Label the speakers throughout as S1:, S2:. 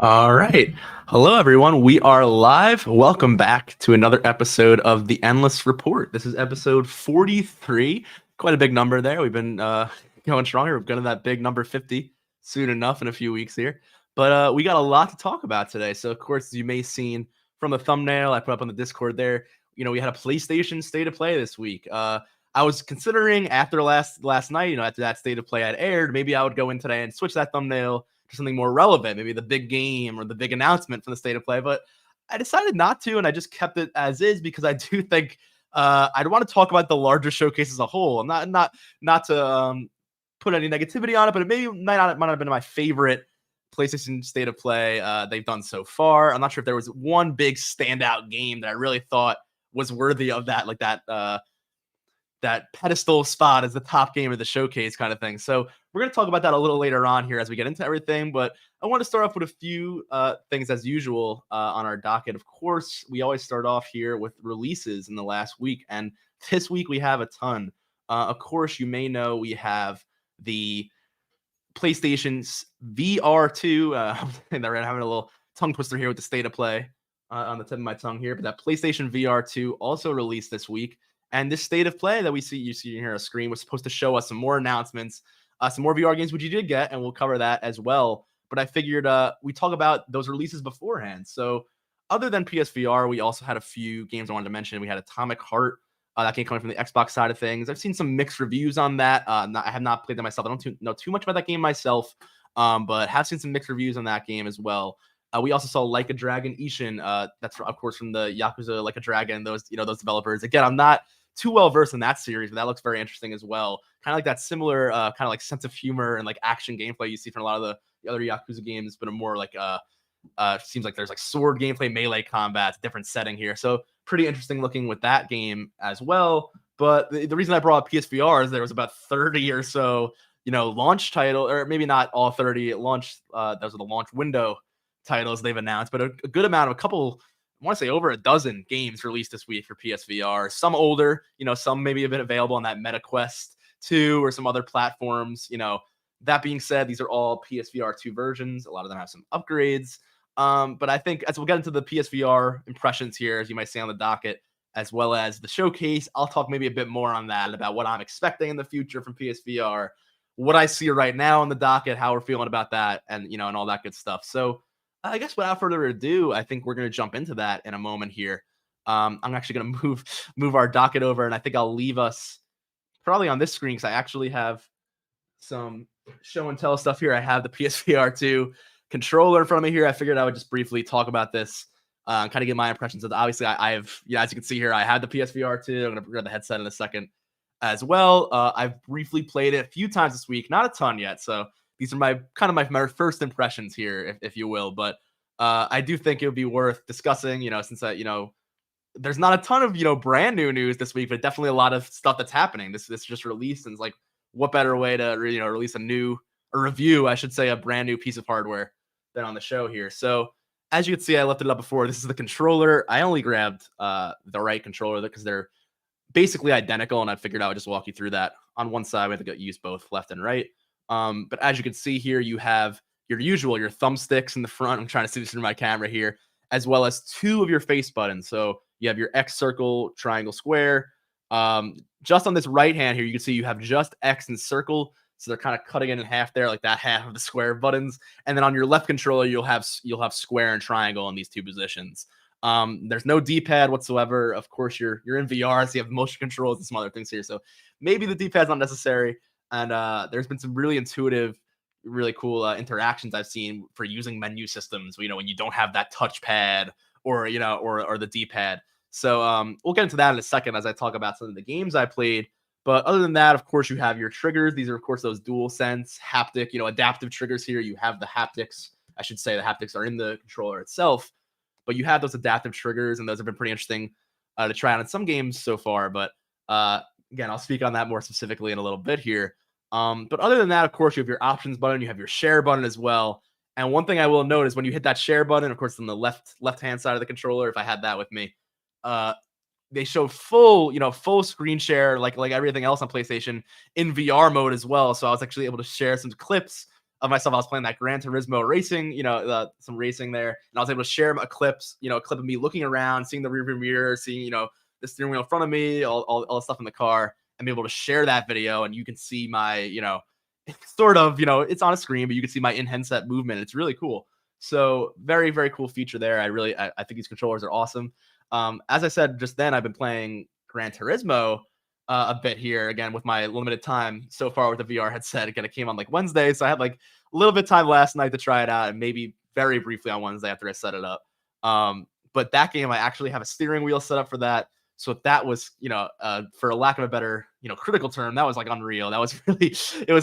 S1: All right. Hello, everyone. We are live. Welcome back to another episode of The Endless Report. This is episode 43. Quite a big number there. We've been going stronger. We're going to that big number 50 soon enough in a few weeks here. But we got a lot to talk about today. So, of course, as you may have seen from the thumbnail I put up on the Discord there, we had a PlayStation State of Play this week. I was considering after last night, after that State of Play had aired, maybe I would go in today and switch that thumbnail to something more relevant, maybe the big game or the big announcement from the State of Play. But I decided not to, and I just kept it as is because I do think I'd want to talk about the larger showcase as a whole. I'm not to put any negativity on it, but it might not have been my favorite PlayStation State of Play they've done so far. I'm not sure if there was one big standout game that I really thought was worthy of that, like that pedestal spot as the top game of the showcase kind of thing. So we're going to talk about that a little later on here as we get into everything. But I want to start off with a few things as usual on our docket. Of course, we always start off here with releases in the last week. And this week we have a ton. Of course, you may know we have the PlayStation's VR2. They're having a little tongue twister here with the State of Play on the tip of my tongue here. But that PlayStation VR2 also released this week. And this State of Play that you see here on a screen was supposed to show us some more announcements, some more VR games, which you did get, and we'll cover that as well. But I figured we talk about those releases beforehand. So other than PSVR, we also had a few games I wanted to mention. We had Atomic Heart, that game coming from the Xbox side of things. I've seen some mixed reviews on that. I have not played that myself. I don't know too much about that game myself, but have seen some mixed reviews on that game as well. We also saw Like a Dragon Ishin. That's of course from the Yakuza Like a Dragon. Those developers. Again, I'm not too well versed in that series, but that looks very interesting as well. Kind of like that similar kind of like sense of humor and like action gameplay you see from a lot of the other Yakuza games, but a more like seems like there's like sword gameplay, melee combat, different setting here. So pretty interesting looking with that game as well. But the reason I brought up PSVR is there was about 30 or so, launch title, or maybe not all 30 launch. Those are the launch window titles they've announced, but a good amount of a couple. I want to say over a dozen games released this week for PSVR. Some older, some maybe have been available on that MetaQuest 2 or some other platforms. That being said, these are all PSVR 2 versions. A lot of them have some upgrades. But I think as we'll get into the PSVR impressions here, as you might see on the docket, as well as the showcase, I'll talk maybe a bit more on that, about what I'm expecting in the future from PSVR, what I see right now on the docket, how we're feeling about that, and and all that good stuff. So I guess without further ado, I think we're going to jump into that in a moment here. I'm actually going to move our docket over, and I think I'll leave us probably on this screen because I actually have some show and tell stuff here. I have the PSVR 2 controller in front of me here. I figured I would just briefly talk about this, kind of get my impressions of it. Obviously, I have, as you can see here, I have the PSVR 2. I'm going to grab the headset in a second as well. I've briefly played it a few times this week, not a ton yet, so these are my first impressions here, if you will. But I do think it would be worth discussing, since there's not a ton of, brand new news this week, but definitely a lot of stuff that's happening. This just released, and it's like, what better way to, release a review, I should say, a brand new piece of hardware than on the show here. So as you can see, I lifted it up before. This is the controller. I only grabbed the right controller because they're basically identical, and I figured I would just walk you through that. On one side, we have to use both left and right. But as you can see here, you have your thumbsticks in the front. I'm trying to see this through my camera here, as well as two of your face buttons. So you have your X, circle, triangle, square. Just on this right hand here, you can see you have just X and circle. So they're kind of cutting it in half there, like that half of the square buttons. And then on your left controller, you'll have square and triangle in these two positions. There's no D-pad whatsoever. Of course, you're in VR, so you have motion controls and some other things here. So maybe the D-pad's not necessary. And there's been some really intuitive, really cool interactions I've seen for using menu systems. When you don't have that touchpad or or the D-pad. So we'll get into that in a second as I talk about some of the games I played. But other than that, of course, you have your triggers. These are, of course, those dual sense haptic, adaptive triggers here. You have the haptics. I should say the haptics are in the controller itself, but you have those adaptive triggers, and those have been pretty interesting to try out in some games so far. But again, I'll speak on that more specifically in a little bit here. But other than that, of course, you have your options button, you have your share button as well. And one thing I will note is when you hit that share button, of course, on the left-hand side of the controller, if I had that with me, they show full screen share, like everything else on PlayStation in VR mode as well. So I was actually able to share some clips of myself. I was playing that Gran Turismo racing, some racing there, and I was able to share a clip of me looking around, seeing the rearview mirror, seeing the steering wheel in front of me, all the stuff in the car, and be able to share that video. And you can see my sort of it's on a screen, but you can see my in-headset movement. It's really cool. So very, very cool feature there. I think these controllers are awesome. As I said just then, I've been playing Gran Turismo a bit here again with my limited time so far with the VR headset. Again, it came on like Wednesday, so I had like a little bit of time last night to try it out, and maybe very briefly on Wednesday after I set it up. But that game, I actually have a steering wheel set up for that. So that was, for a lack of a better, critical term, that was like unreal. That was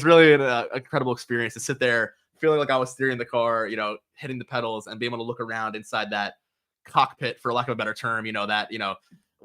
S1: really an incredible experience to sit there feeling like I was steering the car, hitting the pedals and being able to look around inside that cockpit, for lack of a better term.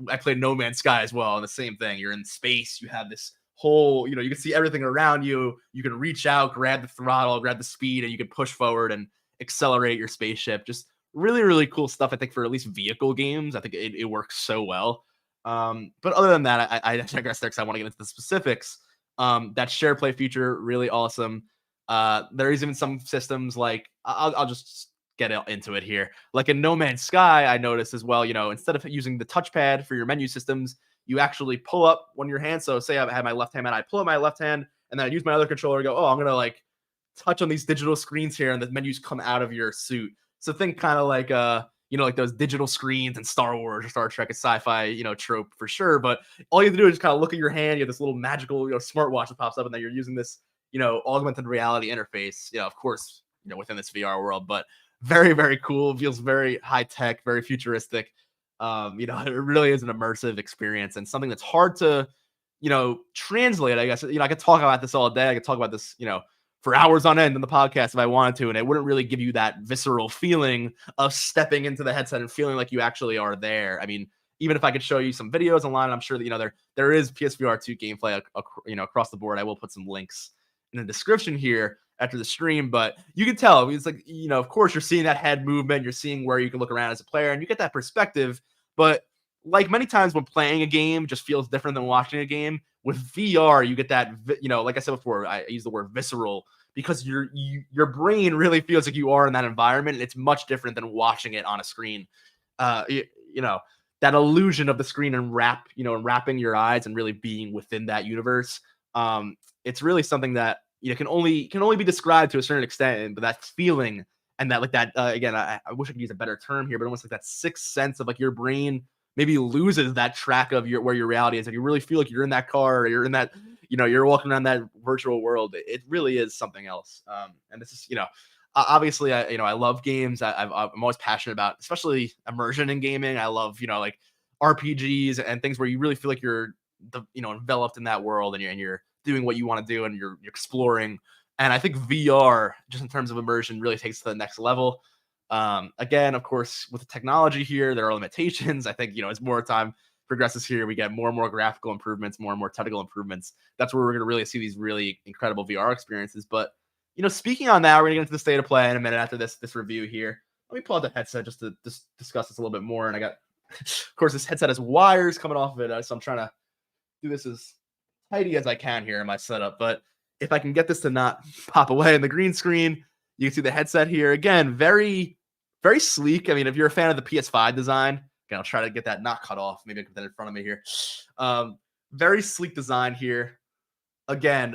S1: I played No Man's Sky as well, and the same thing. You're in space. You have this whole, you can see everything around you. You can reach out, grab the throttle, grab the speed, and you can push forward and accelerate your spaceship. Just really, really cool stuff. I think for at least vehicle games, I think it works so well. But other than that, I digress there because I want to get into the specifics. That share play feature, really awesome. There is even some systems like I'll just get into it here. Like in No Man's Sky, I noticed as well, instead of using the touchpad for your menu systems, you actually pull up one of your hands. So say I have my left hand, and I pull up my left hand, and then I use my other controller to go, I'm going to like touch on these digital screens here, and the menus come out of your suit. So think kind of like, like those digital screens in Star Wars or Star Trek, a sci-fi, trope for sure. But all you have to do is just kind of look at your hand. You have this little magical, smartwatch that pops up, and then you're using this, augmented reality interface, of course, within this VR world, but very, very cool. Feels very high tech, very futuristic. It really is an immersive experience and something that's hard to, translate. I guess, I could talk about this all day. I could talk about this, for hours on end in the podcast if I wanted to, and it wouldn't really give you that visceral feeling of stepping into the headset and feeling like you actually are there. I mean, even if I could show you some videos online, I'm sure that, there is PSVR 2 gameplay, across the board. I will put some links in the description here after the stream, but you can tell, it's like, of course you're seeing that head movement, you're seeing where you can look around as a player and you get that perspective. But like many times when playing a game just feels different than watching a game, with VR, you get that, like I said before, I use the word visceral because your brain really feels like you are in that environment. And it's much different than watching it on a screen. That illusion of the screen and wrapping your eyes and really being within that universe. It's really something that can only be described to a certain extent, but that feeling and that again, I wish I could use a better term here, but almost like that sixth sense of like your brain maybe loses that track of where your reality is. Like you really feel like you're in that car or you're in that, you're walking around that virtual world. It really is something else. And this is, obviously I love games. I'm always passionate about, especially immersion in gaming. I love, like RPGs and things where you really feel like you're enveloped in that world and you're doing what you want to do and you're exploring. And I think VR, just in terms of immersion, really takes to the next level. Again, of course, with the technology here, there are limitations. I think, as more time progresses here, we get more and more graphical improvements, more and more technical improvements. That's where we're going to really see these really incredible VR experiences. But, speaking on that, we're going to get into the state of play in a minute after this review here. Let me pull out the headset just to discuss this a little bit more. And I got, of course, this headset has wires coming off of it. So I'm trying to do this as tidy as I can here in my setup. But if I can get this to not pop away in the green screen, you can see the headset here. Again, very, very sleek. I mean, if you're a fan of the PS5 design, again, I'll try to get that not cut off. Maybe I can put that in front of me here. Very sleek design here. Again,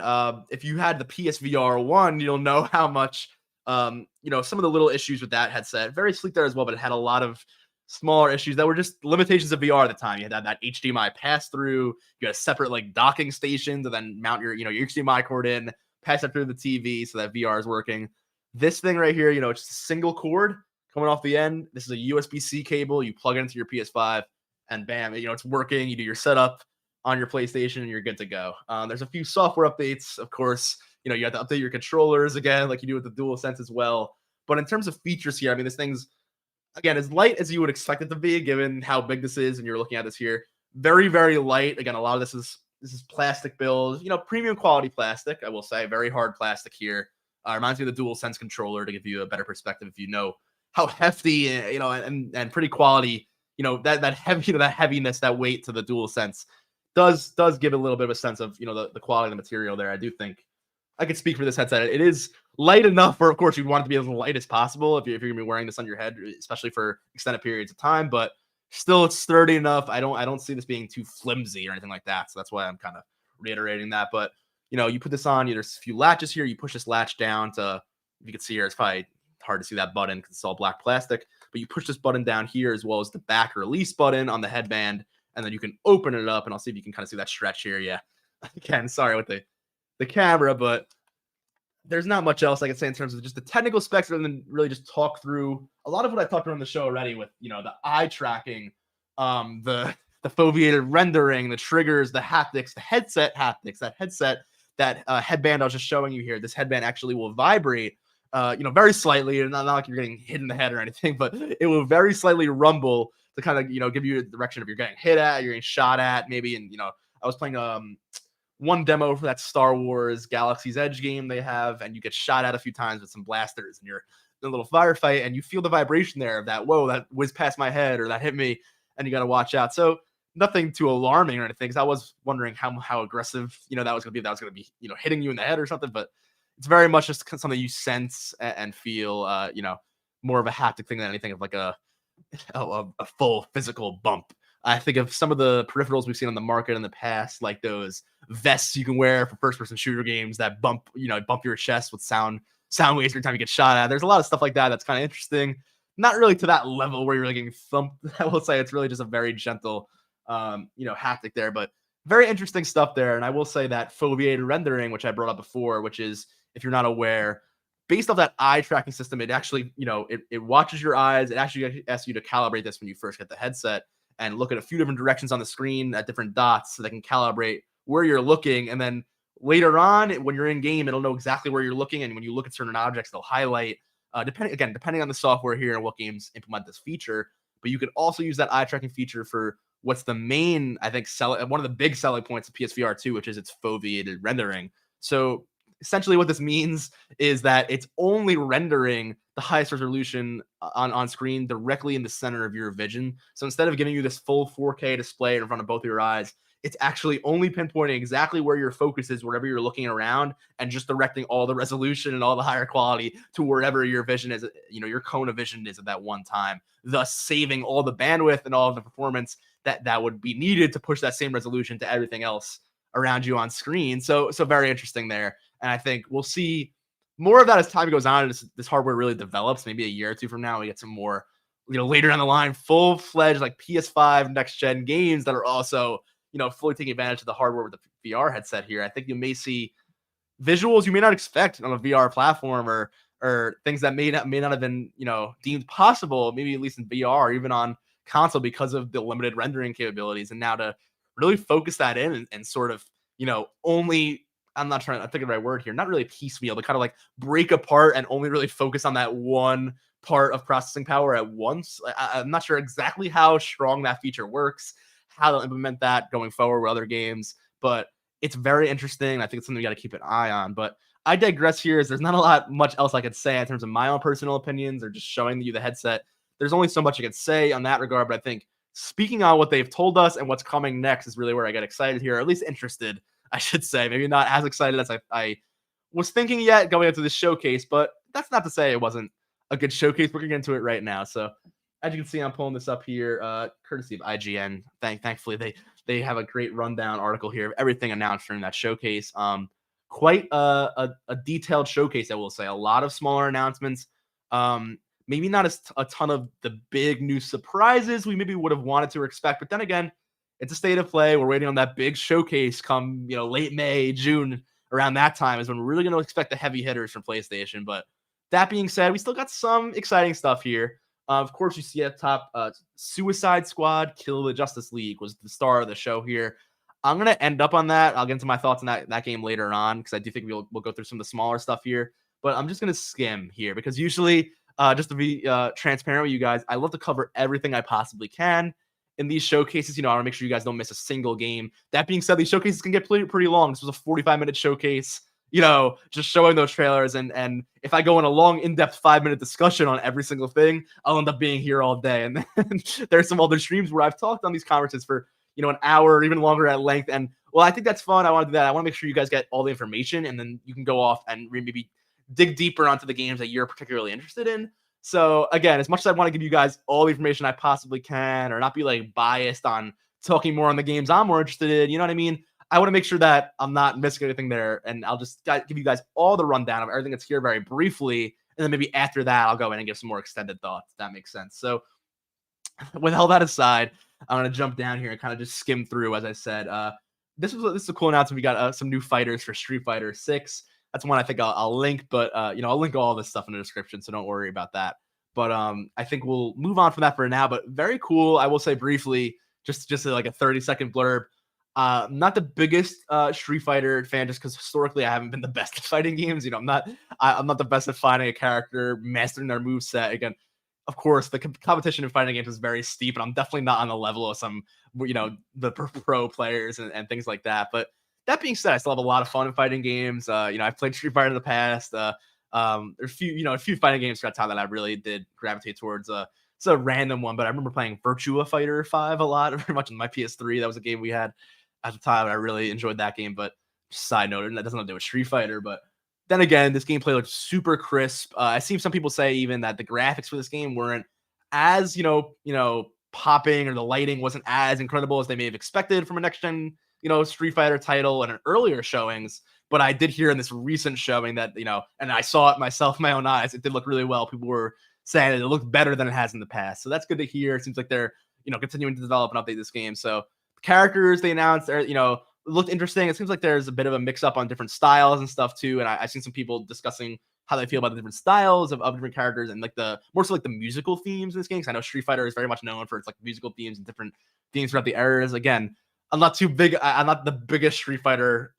S1: if you had the PSVR 1, you'll know how much, some of the little issues with that headset. Very sleek there as well, but it had a lot of smaller issues that were just limitations of VR at the time. You had that HDMI pass through. You had a separate docking station to then mount your HDMI cord in, pass it through the TV so that VR is working. This thing right here, it's just a single cord coming off the end. This is a USB-C cable. You plug it into your PS5 and bam, it's working. You do your setup on your PlayStation and you're good to go. There's a few software updates, of course. You have to update your controllers again, like you do with the DualSense as well. But in terms of features here, I mean, this thing's, again, as light as you would expect it to be, given how big this is, and you're looking at this here. Very, very light. Again, a lot of this is plastic build, premium quality plastic, I will say. Very hard plastic here. Reminds me of the DualSense controller to give you a better perspective if you know how hefty, and pretty quality, that heavy, that heaviness, that weight to the DualSense does give a little bit of a sense of, the quality of the material there. I do think I could speak for this headset. It is light enough where, of course, you want it to be as light as possible if you're going to be wearing this on your head, especially for extended periods of time. But still, it's sturdy enough. I don't see this being too flimsy or anything like that. So that's why I'm kind of reiterating that. But you put this on. There's a few latches here. You push this latch down to. If you can see here, it's probably hard to see that button because it's all black plastic. But you push this button down here as well as the back release button on the headband, and then you can open it up. And I'll see if you can kind of see that stretch here. Yeah, again, sorry with the camera, but there's not much else I can say in terms of just the technical specs, rather than really just talk through a lot of what I talked about on the show already with the eye tracking, the foveated rendering, the triggers, the haptics, the headset haptics. That headband I was just showing you here. This headband actually will vibrate. Very slightly, and not like you're getting hit in the head or anything, but it will very slightly rumble to kind of, give you a direction if you're getting hit at, you're getting shot at, maybe. And, I was playing one demo for that Star Wars Galaxy's Edge game they have, and you get shot at a few times with some blasters, and you're in a little firefight, and you feel the vibration there of that, whoa, that whizzed past my head, or that hit me, and you got to watch out. So nothing too alarming or anything, because I was wondering how aggressive, that was going to be. That was going to be, hitting you in the head or something, but it's very much just something you sense and feel, more of a haptic thing than anything of like a full physical bump. I think of some of the peripherals we've seen on the market in the past, like those vests you can wear for first-person shooter games that bump your chest with sound waves every time you get shot at. There's a lot of stuff like that that's kind of interesting. Not really to that level where you're like getting thumped. I will say it's really just a very gentle, haptic there, but very interesting stuff there. And I will say that foveated rendering, which I brought up before, which is, if you're not aware, based off that eye tracking system, it actually, it watches your eyes. It actually asks you to calibrate this when you first get the headset and look at a few different directions on the screen at different dots so they can calibrate where you're looking. And then later on, when you're in game, it'll know exactly where you're looking. And when you look at certain objects, they'll highlight, depending on the software here and what games implement this feature. But you could also use that eye tracking feature for what's the main, I think, one of the big selling points of PSVR 2, which is its foveated rendering. So essentially what this means is that it's only rendering the highest resolution on screen directly in the center of your vision. So instead of giving you this full 4K display in front of both of your eyes, it's actually only pinpointing exactly where your focus is, wherever you're looking around, and just directing all the resolution and all the higher quality to wherever your vision is, your cone of vision is at that one time, thus saving all the bandwidth and all of the performance that would be needed to push that same resolution to everything else around you on screen. So very interesting there. And I think we'll see more of that as time goes on and this hardware really develops. Maybe a year or two from now, we get some more, later down the line, full-fledged like PS5 next-gen games that are also, fully taking advantage of the hardware with the VR headset here. I think you may see visuals you may not expect on a VR platform, or things that may not have been, deemed possible, maybe at least in VR or even on console, because of the limited rendering capabilities. And now to really focus that in and sort of, only, I'm not trying to think of the right word here, not really piecemeal, but kind of like break apart and only really focus on that one part of processing power at once. I'm not sure exactly how strong that feature works, how they'll implement that going forward with other games, but it's very interesting. I think it's something you got to keep an eye on. But I digress here, as there's not much else I could say in terms of my own personal opinions or just showing you the headset. There's only so much I can say on that regard, but I think speaking on what they've told us and what's coming next is really where I get excited here, or at least interested, I should say. Maybe not as excited as I was thinking yet going into this showcase, but that's not to say it wasn't a good showcase. We're going to get into it right now. So as you can see, I'm pulling this up here, courtesy of IGN. Thankfully, they have a great rundown article here of everything announced during that showcase. Quite a detailed showcase, I will say. A lot of smaller announcements. Maybe not a ton of the big new surprises we maybe would have wanted to expect. But then again, it's a state of play. We're waiting on that big showcase come, late May, June. Around that time is when we're really going to expect the heavy hitters from PlayStation. But that being said, we still got some exciting stuff here. Of course, you see at the top, Suicide Squad Kill the Justice League was the star of the show here. I'm going to end up on that. I'll get into my thoughts on that game later on, because I do think we'll go through some of the smaller stuff here. But I'm just going to skim here, because usually, just to be transparent with you guys, I love to cover everything I possibly can in these showcases. I want to make sure you guys don't miss a single game. That being said, these showcases can get pretty long. This was a 45-minute showcase, just showing those trailers. And if I go in a long, in-depth 5-minute discussion on every single thing, I'll end up being here all day. And then there's some other streams where I've talked on these conferences for, an hour or even longer at length. And, well, I think that's fun. I want to do that. I want to make sure you guys get all the information, and then you can go off and maybe dig deeper onto the games that you're particularly interested in. So again, as much as I want to give you guys all the information I possibly can, or not be like biased on talking more on the games I'm more interested in, you know what I mean? I want to make sure that I'm not missing anything there, and I'll just give you guys all the rundown of everything that's here very briefly, and then maybe after that, I'll go in and give some more extended thoughts. If that makes sense. So with all that aside, I'm gonna jump down here and kind of just skim through. As I said, this is a cool announcement. We got some new fighters for Street Fighter 6. That's one I think I'll link, but I'll link all this stuff in the description, so don't worry about that. But I think we'll move on from that for now. But very cool. I will say briefly, just like a 30-second blurb. Not the biggest Street Fighter fan, just because historically I haven't been the best at fighting games. I'm not the best at finding a character, mastering their move set. Again, of course, the competition in fighting games is very steep, and I'm definitely not on the level of some, the pro players and things like that. But that being said, I still have a lot of fun in fighting games. I've played Street Fighter in the past. There's a few fighting games throughout time that I really did gravitate towards. It's a random one, but I remember playing Virtua Fighter 5 a lot, very much on my PS3. That was a game we had at the time, and I really enjoyed that game. But side note, and that doesn't have to do with Street Fighter, but then again, this gameplay looked super crisp. I've seen some people say even that the graphics for this game weren't as popping, or the lighting wasn't as incredible as they may have expected from a next gen Street Fighter title and an earlier showings. But I did hear in this recent showing that and I saw it myself in my own eyes. It did look really well. People were saying that it looked better than it has in the past, so that's good to hear. It seems like they're continuing to develop and update this game. So the characters they announced are looked interesting. It seems like there's a bit of a mix up on different styles and stuff too. And I've seen some people discussing how they feel about the different styles of different characters and like more so like the musical themes in this game. Cause I know Street Fighter is very much known for its like musical themes and different themes throughout the eras. Again, I'm not too big. I'm not the biggest Street Fighter,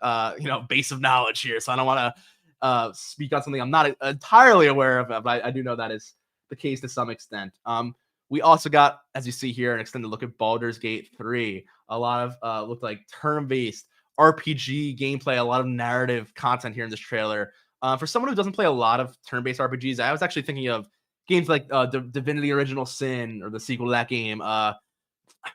S1: base of knowledge here. So I don't want to speak on something I'm not entirely aware of, but I do know that is the case to some extent. We also got, as you see here, an extended look at Baldur's Gate 3. A lot of looked like turn-based RPG gameplay, a lot of narrative content here in this trailer. For someone who doesn't play a lot of turn-based RPGs, I was actually thinking of games like Divinity Original Sin or the sequel to that game. I'm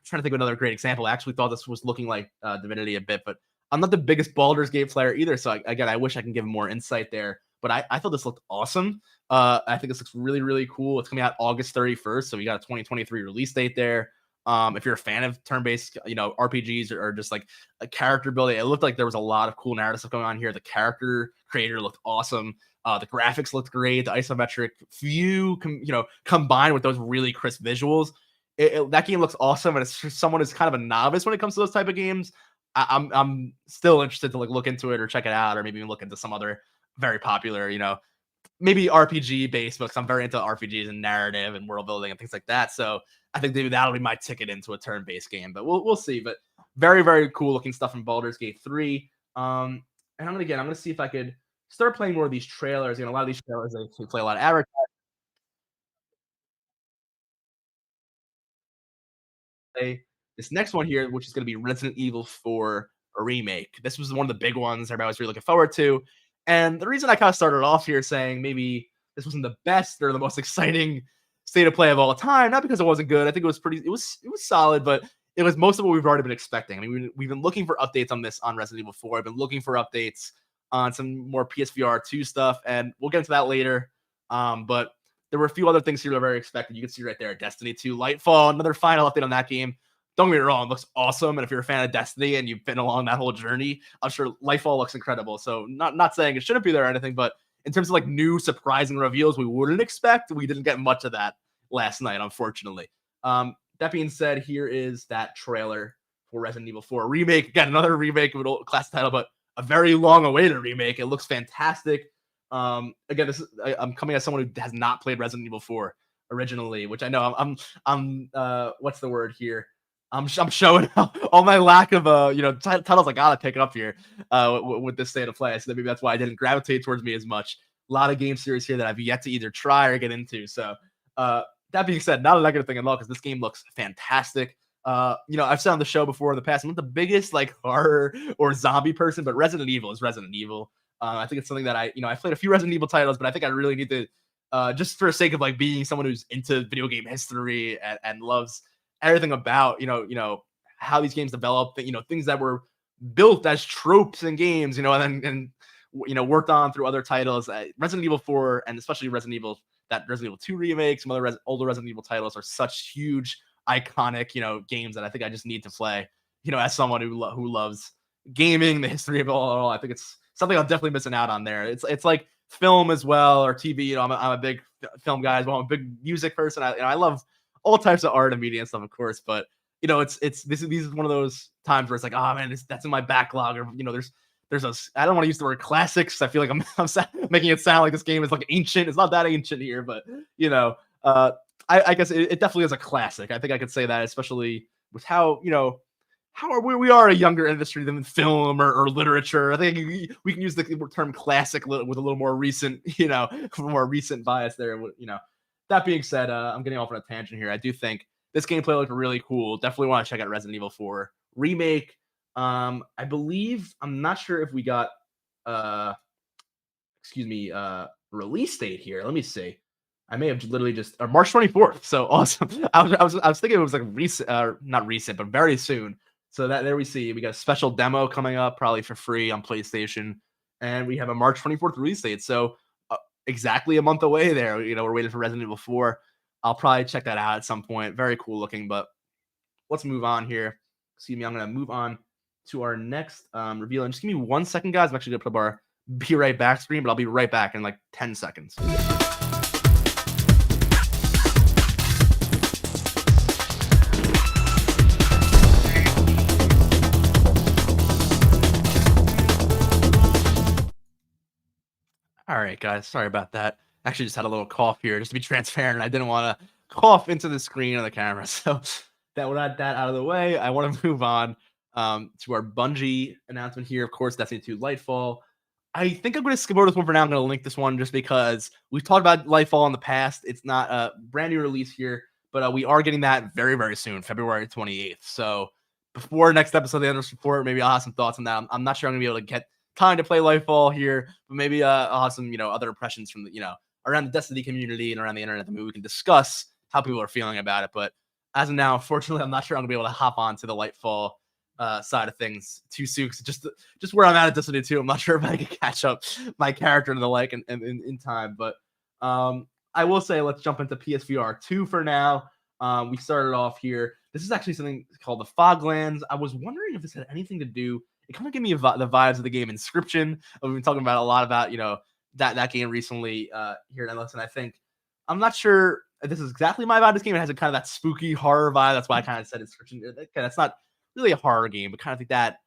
S1: trying to think of another great example. I actually thought this was looking like Divinity a bit, but I'm not the biggest Baldur's Gate player either. So again, I wish I can give more insight there. But I thought this looked awesome. I think this looks really, really cool. It's coming out August 31st, so we got a 2023 release date there. If you're a fan of turn-based, RPGs or just like a character building, it looked like there was a lot of cool narrative stuff going on here. The character creator looked awesome. The graphics looked great. The isometric view, combined with those really crisp visuals, that game looks awesome. And it's just someone who's kind of a novice when it comes to those type of games. I'm still interested to like look into it or check it out, or maybe even look into some other very popular, maybe RPG based books. I'm very into RPGs and narrative and world building and things like that. So I think maybe that'll be my ticket into a turn-based game, but we'll see. But very, very cool looking stuff from Baldur's Gate 3. And I'm gonna see if I could start playing more of these trailers. A lot of these trailers they play a lot of advertising. This next one here, which is gonna be Resident Evil 4 a remake. This was one of the big ones everybody was really looking forward to. And the reason I kind of started off here saying maybe this wasn't the best or the most exciting state of play of all time, not because it wasn't good. I think it was solid, but it was most of what we've already been expecting. I mean, we've been looking for updates on this on Resident Evil 4. I've been looking for updates on some more PSVR 2 stuff, and we'll get into that later. But there were a few other things here that were very expected. You can see right there, Destiny 2 Lightfall, another final update on that game. Don't get me wrong, it looks awesome. And if you're a fan of Destiny and you've been along that whole journey, I'm sure Lightfall looks incredible. So not saying it shouldn't be there or anything, but in terms of like new surprising reveals we wouldn't expect, we didn't get much of that last night, unfortunately. That being said, here is that trailer for Resident Evil 4 remake. Again, another remake of an old classic title, but a very long-awaited remake. It looks fantastic. Again, I'm coming as someone who has not played Resident Evil 4 originally, which I know I'm what's the word here? I'm showing all my lack of titles I gotta pick up here with this state of play. So maybe that's why I didn't gravitate towards me as much. A lot of game series here that I've yet to either try or get into. So that being said, not a negative thing at all because this game looks fantastic. I've said on the show before in the past, I'm not the biggest like horror or zombie person, but Resident Evil is Resident Evil. I think it's something that I've played a few Resident Evil titles, but I think I really need to just for the sake of like being someone who's into video game history and loves everything about how these games develop, things that were built as tropes in games, and worked on through other titles. Resident Evil 4 and especially Resident Evil 2 remake, some other older Resident Evil titles are such huge, iconic, games that I think I just need to play. As someone who loves gaming, the history of it all, I think it's something I'm definitely missing out on there. It's like film as well, or TV. I'm a big film guy as well. I'm a big music person. I love all types of art and media and stuff, of course. But this is one of those times where it's like, oh man, that's in my backlog, or I don't want to use the word classics. I feel like I'm making it sound like this game is like ancient. It's not that ancient here, but I guess it definitely is a classic. I think I could say that, especially with how we are a younger industry than film or literature. I think we can use the term classic with a little more recent, more recent bias there. That being said, I'm getting off on a tangent here. I do think this gameplay looked really cool. Definitely want to check out Resident Evil 4 remake. I believe, I'm not sure if we got release date here. Let me see. I may have literally just March 24th. So awesome. I was thinking it was like recent, not recent, but very soon. So there we see we got a special demo coming up, probably for free on PlayStation, and we have a March 24th release date. So exactly a month away there. We're waiting for Resident Evil 4. I'll probably check that out at some point. Very cool looking, but let's move on here. Excuse me, I'm gonna move on to our next reveal. And just give me 1 second, guys. I'm actually gonna put up our be right back screen, but I'll be right back in like 10 seconds. All right, guys. Sorry about that. Actually, just had a little cough here, just to be transparent. I didn't want to cough into the screen of the camera. So that out of the way, I want to move on to our Bungie announcement here. Of course, Destiny 2 Lightfall. I think I'm going to skip over this one for now. I'm going to link this one just because we've talked about Lightfall in the past. It's not a brand new release here, but we are getting that very, very soon, February 28th. So before next episode of the Endless Report, maybe I'll have some thoughts on that. I'm not sure I'm going to be able to get time to play Lightfall here, but maybe I'll have some, other impressions from the, around the Destiny community and around the internet that maybe we can discuss how people are feeling about it. But as of now, unfortunately, I'm not sure I'm gonna be able to hop on to the Lightfall side of things too soon. Just where I'm at Destiny 2, I'm not sure if I can catch up my character and the like in time. But I will say, let's jump into PSVR 2 for now. We started off here. This is actually something called the Foglands. I was wondering if this had anything to do. It kind of gave me the vibes of the game Inscription. We've been talking about a lot about, that game recently here at Endless. And I think, I'm not sure if this is exactly my vibe. This game, it has a kind of that spooky horror vibe. That's why I kind of said Inscription. Okay, that's not really a horror game, but kind of like that.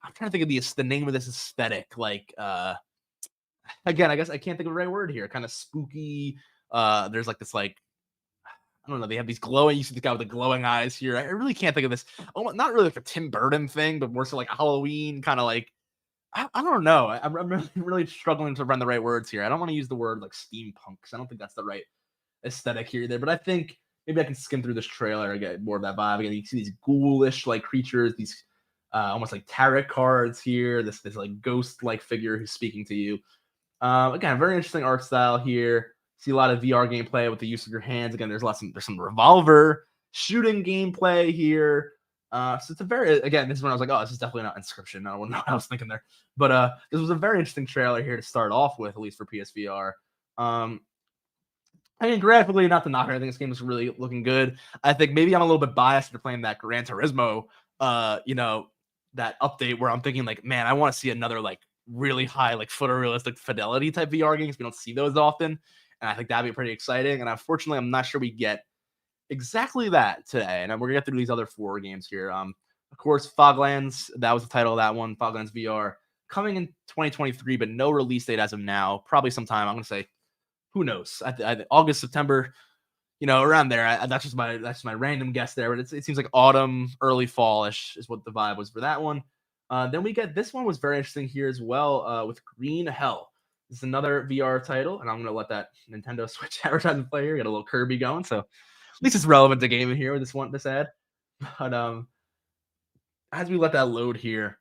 S1: I'm trying to think of the name of this aesthetic. Like, again, I guess I can't think of the right word here. Kind of spooky. There's like this, like, I don't know. They have these glowing. You see the guy with the glowing eyes here. I really can't think of this. Oh, not really like a Tim Burton thing, but more so like a Halloween kind of like. I don't know. I'm really struggling to run the right words here. I don't want to use the word like steampunk because I don't think that's the right aesthetic here either. But I think maybe I can skim through this trailer and get more of that vibe. Again, you see these ghoulish like creatures, these almost like tarot cards here. This like ghost like figure who's speaking to you. Again, very interesting art style here. See a lot of VR gameplay with the use of your hands. Again, there's some revolver shooting gameplay here. So it's this is when I was like, oh, this is definitely not Inscription. I don't know what I was thinking there. But this was a very interesting trailer here to start off with, at least for PSVR. I mean, graphically, not to knock it, I think this game is really looking good. I think maybe I'm a little bit biased after playing that Gran Turismo, that update where I'm thinking like, man, I want to see another like really high, like photorealistic fidelity type VR games. We don't see those often. And I think that'd be pretty exciting. And unfortunately, I'm not sure we get exactly that today. And we're going to get through these other 4 games here. Of course, Foglands, that was the title of that one, Foglands VR, coming in 2023, but no release date as of now. Probably sometime, I'm going to say, who knows? August, September, around there. That's just my random guess there. But it seems like autumn, early fall-ish is what the vibe was for that one. Then we get, this one was very interesting here as well, with Green Hell. This is another VR title, and I'm going to let that Nintendo Switch advertising play here. Got a little Kirby going, so at least it's relevant to gaming here with this ad. But as we let that load here,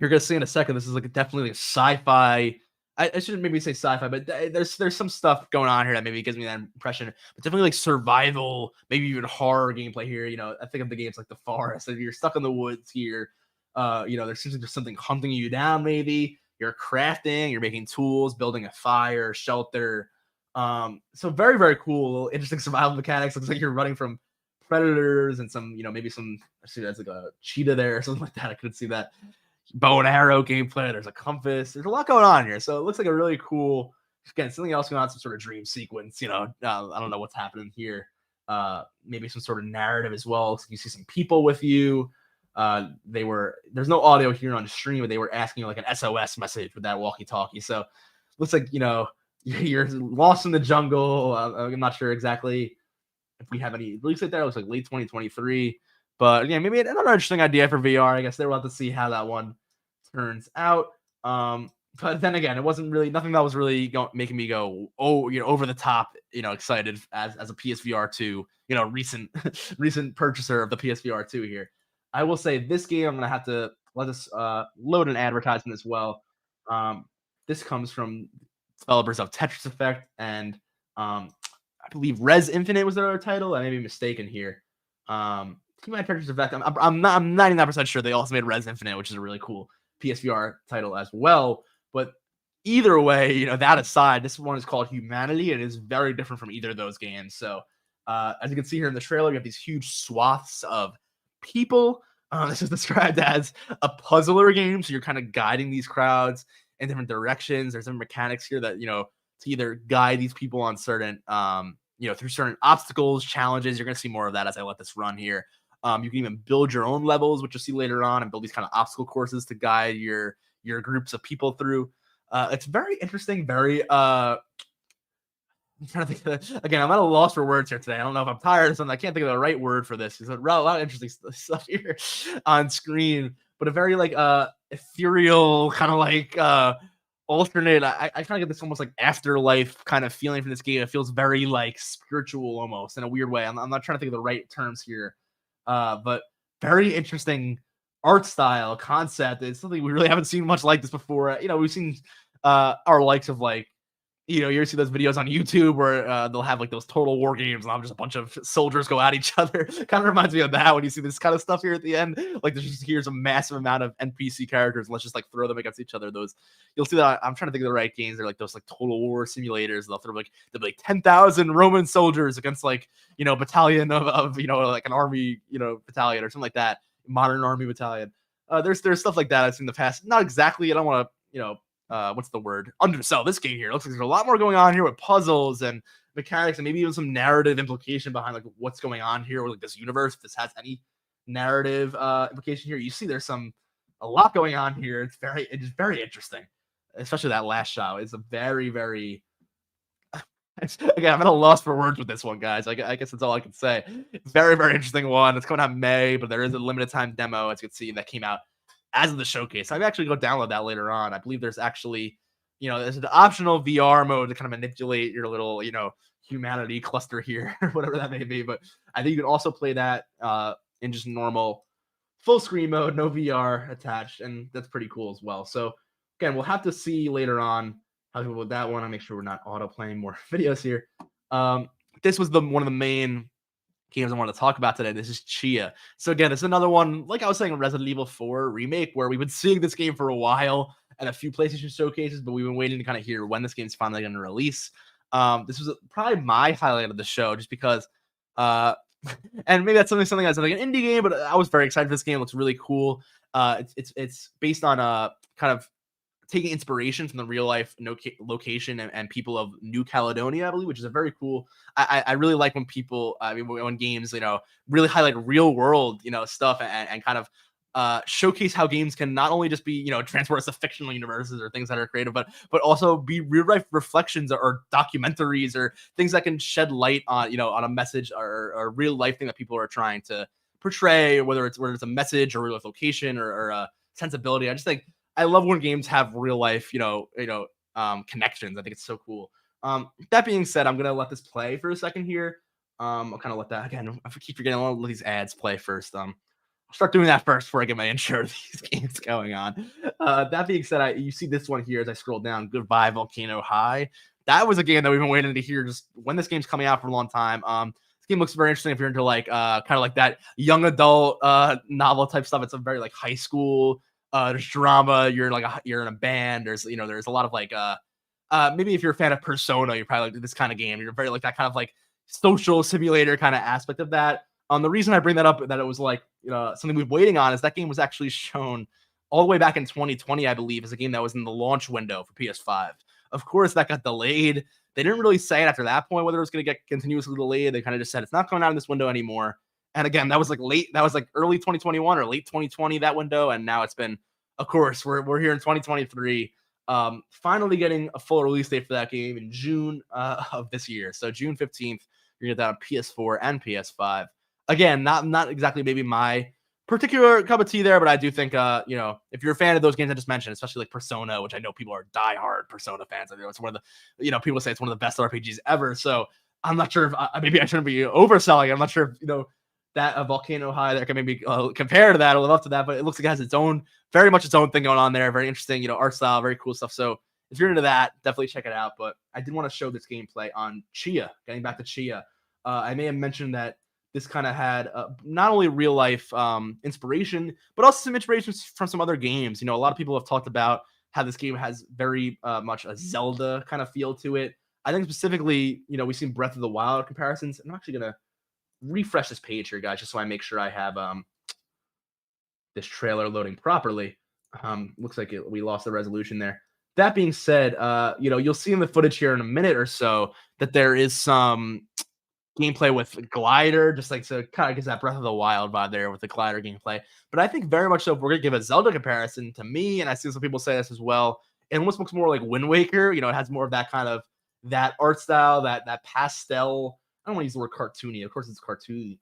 S1: you're going to see in a second, this is like definitely like sci-fi. I shouldn't maybe say sci-fi, but there's some stuff going on here that maybe gives me that impression. But definitely like survival, maybe even horror gameplay here. I think of the games like The Forest. If you're stuck in the woods here, there seems like there's something hunting you down maybe. you're crafting, you're making tools, building a fire, shelter. So very, very cool, interesting survival mechanics. Looks like you're running from predators and some, maybe some, I see that's like a cheetah there or something like that. I couldn't see that. Bow and arrow gameplay. There's a compass. There's a lot going on here. So it looks like a really cool, again, something else going on, some sort of dream sequence. I don't know what's happening here. Maybe some sort of narrative as well. So you see some people with you. There's no audio here on the stream, but they were asking like an SOS message with that walkie-talkie. So looks like, you're lost in the jungle. I'm not sure exactly if we have any release date there. It looks like late 2023. But again, maybe another interesting idea for VR. I guess they will have to see how that one turns out. But then again, it wasn't really nothing that was really making me go, oh, over the top, excited as a PSVR 2, recent purchaser of the PSVR 2 here. I will say this game, I'm gonna have to let us load an advertisement as well. This comes from developers of Tetris Effect and I believe Res Infinite was their title. I may be mistaken here. Keep my Tetris Effect. I'm 99% sure they also made Res Infinite, which is a really cool PSVR title as well. But either way, that aside, this one is called Humanity. And it is very different from either of those games. So as you can see here in the trailer, you have these huge swaths of people. This is described as a puzzler game. So you're kind of guiding these crowds in different directions. There's some mechanics here that, to either guide these people on certain, through certain obstacles, challenges. You're going to see more of that as I let this run here. You can even build your own levels, which you'll see later on, and build these kind of obstacle courses to guide your groups of people through. It's very interesting, very I'm trying to think again, I'm at a loss for words here today. I don't know if I'm tired or something. I can't think of the right word for this. There's a lot of interesting stuff here on screen, but a very like ethereal kind of like alternate. I kind of get this almost like afterlife kind of feeling from this game. It feels very like spiritual almost in a weird way. I'm not trying to think of the right terms here. But very interesting art style concept. It's something we really haven't seen much like this before. We've seen our likes of like, you see those videos on YouTube where they'll have like those total war games and just a bunch of soldiers go at each other. Kind of reminds me of that when you see this kind of stuff here at the end. Like here's a massive amount of NPC characters and let's just like throw them against each other. Those you'll see that I'm trying to think of the right games. They're like those like total war simulators. They'll throw like 10,000 Roman soldiers against like battalion of like an army battalion or something like that. Modern army battalion. There's stuff like that I've seen in the past. Not exactly. I don't want to what's the word? Undersell this game here. It looks like there's a lot more going on here with puzzles and mechanics and maybe even some narrative implication behind like what's going on here with like this universe. If this has any narrative implication here. You see there's a lot going on here. It's very interesting. Especially that last shot. It's a very, very again, I'm at a loss for words with this one, guys. I guess that's all I can say. Very, very interesting one. It's coming out in May, but there is a limited time demo, as you can see, that came out as of the showcase. I'd actually go download that later on. I believe there's actually, there's an optional VR mode to kind of manipulate your little, humanity cluster here, or whatever that may be. But I think you can also play that in just normal full screen mode, no VR attached, and that's pretty cool as well. So again, we'll have to see later on how to go with that one. I'll make sure we're not auto playing more videos here. This was one of the main games I want to talk about today. This is Chia. So again, it's another one, like I was saying, Resident Evil 4 remake, where we've been seeing this game for a while and a few PlayStation showcases, but we've been waiting to kind of hear when this game's finally going to release. This was probably my highlight of the show, just because, and maybe that's something that's like an indie game, but I was very excited for this game. It looks really cool. It's based on kind of taking inspiration from the real life location and people of New Caledonia, I believe, which is a very cool. I really like when people, when games, really highlight real world, stuff and kind of showcase how games can not only just be, transport us to fictional universes or things that are creative, but also be real life reflections or documentaries or things that can shed light on, on a message or a real life thing that people are trying to portray, whether it's a message or real life location or a sensibility. I just think I love when games have real life, connections. I think it's so cool. That being said, I'm gonna let this play for a second here. I'll kind of let that again. I keep forgetting. I'll let these ads play first. I'll start doing that first before I get my intro to these games going on. That being said, you see this one here as I scroll down. Goodbye, Volcano High. That was a game that we've been waiting to hear just when this game's coming out for a long time. This game looks very interesting if you're into like kind of like that young adult novel type stuff. It's a very like high school There's drama. You're in a band. There's a lot of maybe if you're a fan of Persona, you're probably like this kind of game. You're very like that kind of like social simulator kind of aspect of that. The reason I bring that up, that it was like something we've been waiting on, is that game was actually shown all the way back in 2020, I believe, as a game that was in the launch window for PS5. Of course, that got delayed. They didn't really say it after that point whether it was going to get continuously delayed. They kind of just said it's not coming out in this window anymore. And again, that was like late. That was like early 2021 or late 2020, that window. And now it's been, of course, we're here in 2023. Finally getting a full release date for that game in June of this year. So June 15th, you're gonna get that on PS4 and PS5. Again, not exactly maybe my particular cup of tea there, but I do think if you're a fan of those games I just mentioned, especially like Persona, which I know people are diehard Persona fans. I know it's one of the people say it's one of the best RPGs ever. So I'm not sure if maybe I shouldn't be overselling. I'm not sure if that Volcano High there can maybe compare to that or live up to that, but it looks like it has its own, very much its own thing going on there. Very interesting, art style, very cool stuff. So if you're into that, definitely check it out. But I did want to show this gameplay on Chia. Getting back to Chia, I may have mentioned that this kind of had not only real life inspiration, but also some inspirations from some other games. A lot of people have talked about how this game has very much a Zelda kind of feel to it. I think specifically, we've seen Breath of the Wild comparisons. I'm actually gonna refresh this page here, guys, just so I make sure I have this trailer loading properly. Looks like we lost the resolution there. That being said, you'll see in the footage here in a minute or so that there is some gameplay with glider, just like, so kind of gives that Breath of the Wild vibe there with the glider gameplay. But I think very much so, if we're gonna give a Zelda comparison, to me, and I see some people say this as well, it almost looks more like Wind Waker. It has more of that kind of that art style, that pastel. I don't want to use the word cartoony. Of course, it's cartoon,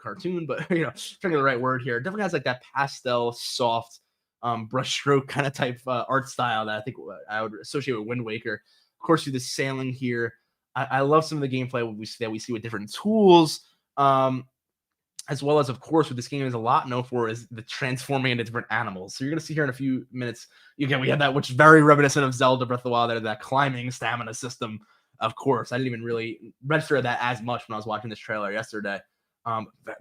S1: but trying to get the right word here. It definitely has like that pastel, soft, brushstroke kind of type art style that I think I would associate with Wind Waker. Of course, you the sailing here. I love some of the gameplay that we see with different tools, as well as, of course, what this game is a lot known for is the transforming into different animals. So you're going to see here in a few minutes, again, we have that, which is very reminiscent of Zelda Breath of the Wild there, that climbing stamina system. Of course, I didn't even really register that as much when I was watching this trailer yesterday.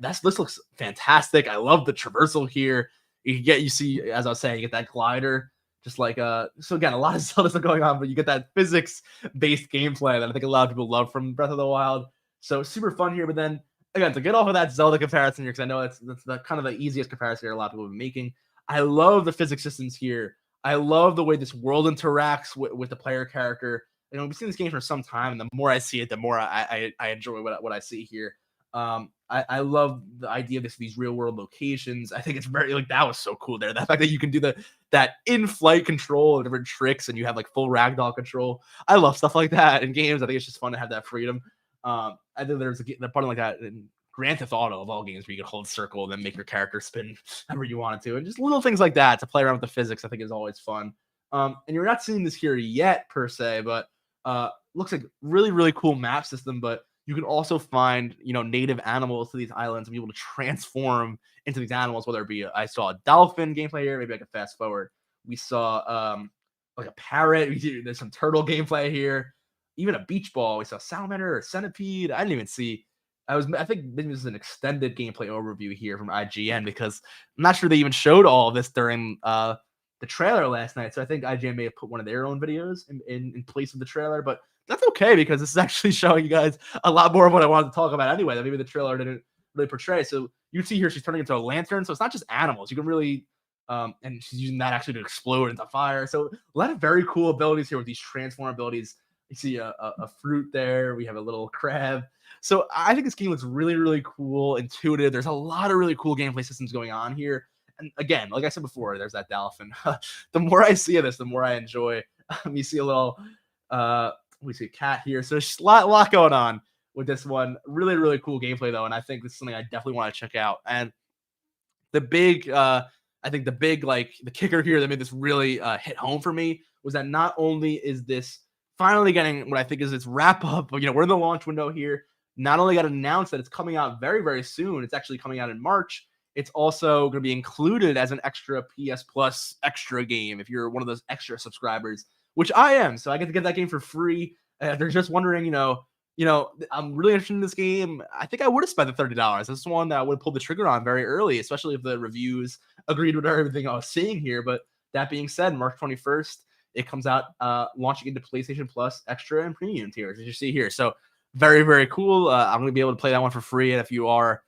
S1: This looks fantastic. I love the traversal here. You see, as I was saying, you get that glider. Just like so again, a lot of Zelda stuff going on, but you get that physics-based gameplay that I think a lot of people love from Breath of the Wild. So super fun here. But then again, to get off of that Zelda comparison here, because I know that's the kind of the easiest comparison here a lot of people have been making. I love the physics systems here. I love the way this world interacts with the player character. We've seen this game for some time, and the more I see it, the more I enjoy what I see here. I love the idea of these real world locations. I think it's very that was so cool there. The fact that you can do that in-flight control of different tricks, and you have like full ragdoll control. I love stuff like that in games. I think it's just fun to have that freedom. I think there's a part like that in Grand Theft Auto of all games where you can hold circle and then make your character spin however you want it to, and just little things like that to play around with the physics. I think is always fun. And you're not seeing this here yet per se, but looks like really, really cool map system. But you can also find, native animals to these islands and be able to transform into these animals, whether it be, I saw a dolphin gameplay here. Maybe I can fast forward. We saw like a parrot. There's some turtle gameplay here. Even a beach ball. We saw salamander or centipede. I didn't even see. I think maybe this is an extended gameplay overview here from IGN, because I'm not sure they even showed all of this during the trailer last night. So I think IGN may have put one of their own videos in place of the trailer, but that's okay, because this is actually showing you guys a lot more of what I wanted to talk about anyway, that maybe the trailer didn't really portray. So you see here, she's turning into a lantern. So it's not just animals. You can really, and she's using that actually to explode into fire. So a lot of very cool abilities here with these transform abilities. You see a fruit there. We have a little crab. So I think this game looks really, really cool, intuitive. There's a lot of really cool gameplay systems going on here. And again, like I said before, there's that dolphin. The more I see of this, the more I enjoy. You see a little, we see a cat here. So there's a lot going on with this one. Really, really cool gameplay though. And I think this is something I definitely want to check out. And the big, I think the kicker here that made this really hit home for me was that not only is this finally getting what I think is its wrap up, but we're in the launch window here. Not only got announced that it's coming out very, very soon. It's actually coming out in March. It's also going to be included as an extra PS Plus extra game if you're one of those extra subscribers, which I am. So I get to get that game for free. They're just wondering, I'm really interested in this game. I think I would have spent the $30. This is one that I would have pulled the trigger on very early, especially if the reviews agreed with everything I was seeing here. But That being said, March 21st, it comes out launching into PlayStation Plus Extra and Premium tiers, as you see here. So very, very cool. I'm going to be able to play that one for free. And if you are,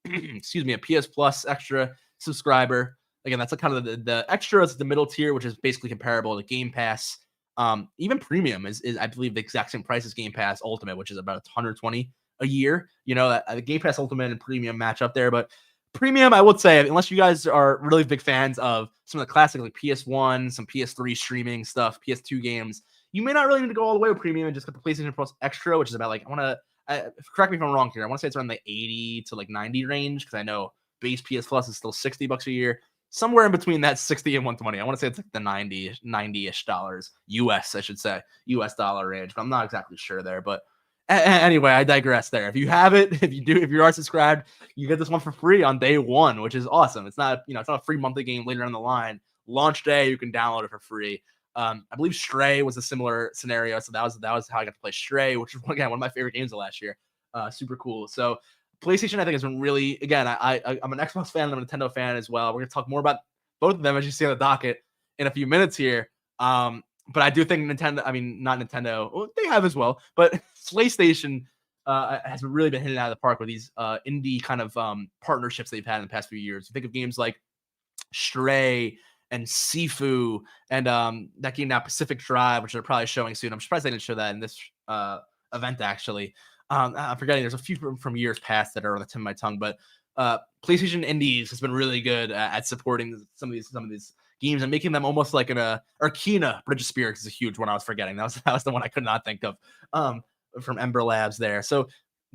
S1: excuse me, a PS Plus Extra subscriber, again, that's a kind of the extra is the middle tier, which is basically comparable to Game Pass. Even Premium is I believe the exact same price as Game Pass Ultimate, which is about 120 a year. You know, the Game Pass Ultimate and Premium match up there, but Premium, I would say, unless you guys are really big fans of some of the classic like PS1, some PS3 streaming stuff, PS2 games, you may not really need to go all the way with Premium and just get the PlayStation Plus Extra, which is about like correct me if I'm wrong here. I want to say it's around the 80 to like 90 range because I know base PS Plus is still $60 a year. Somewhere in between that 60 and 120. I want to say it's like the 90-ish dollars US, I should say, US dollar range, but I'm not exactly sure there. But anyway, I digress there. If you have it, if you are subscribed, you get this one for free on day one, which is awesome. It's not, it's not a free monthly game later on the line. Launch day, you can download it for free. I believe Stray was a similar scenario. So that was how I got to play Stray, which is again one of my favorite games of last year. Super cool. So PlayStation, I think, has been really, again, I'm an Xbox fan, I'm a Nintendo fan as well. We're gonna talk more about both of them as you see on the docket in a few minutes here. But I do think Nintendo, I mean, not Nintendo, well, they have as well, but PlayStation has really been hitting it out of the park with these indie kind of partnerships they've had in the past few years. You think of games like Stray and Sifu and that game now Pacific Drive, which they're probably showing soon. I'm surprised they didn't show that in this event, actually. I'm forgetting there's a few from years past that are on the tip of my tongue, but PlayStation Indies has been really good at supporting some of these games and making them almost like Arkina Bridge of Spirits is a huge one I was forgetting. That was the one I could not think of from Ember Labs there. So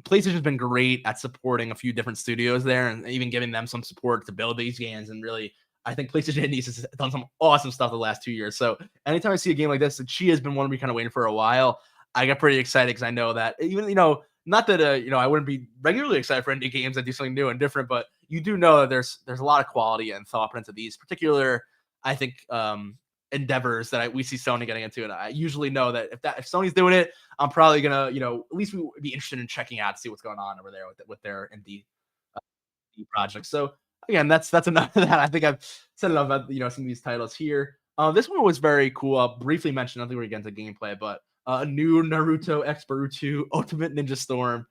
S1: PlayStation's been great at supporting a few different studios there and even giving them some support to build these games. And really, I think PlayStation Indies has done some awesome stuff the last 2 years. So anytime I see a game like this, Chia has been one we kind of waiting for a while. I get pretty excited because I know that even, not that, I wouldn't be regularly excited for indie games that do something new and different, but you do know that there's a lot of quality and thought put into these particular, I think, endeavors that we see Sony getting into. And I usually know that if Sony's doing it, I'm probably going to, at least we would be interested in checking out to see what's going on over there with their indie projects. So again, that's enough of that. I think I've said enough about, some of these titles here. This one was very cool. I'll briefly mention, I don't think we're getting to gameplay, but a new Naruto X Boruto Ultimate Ninja Storm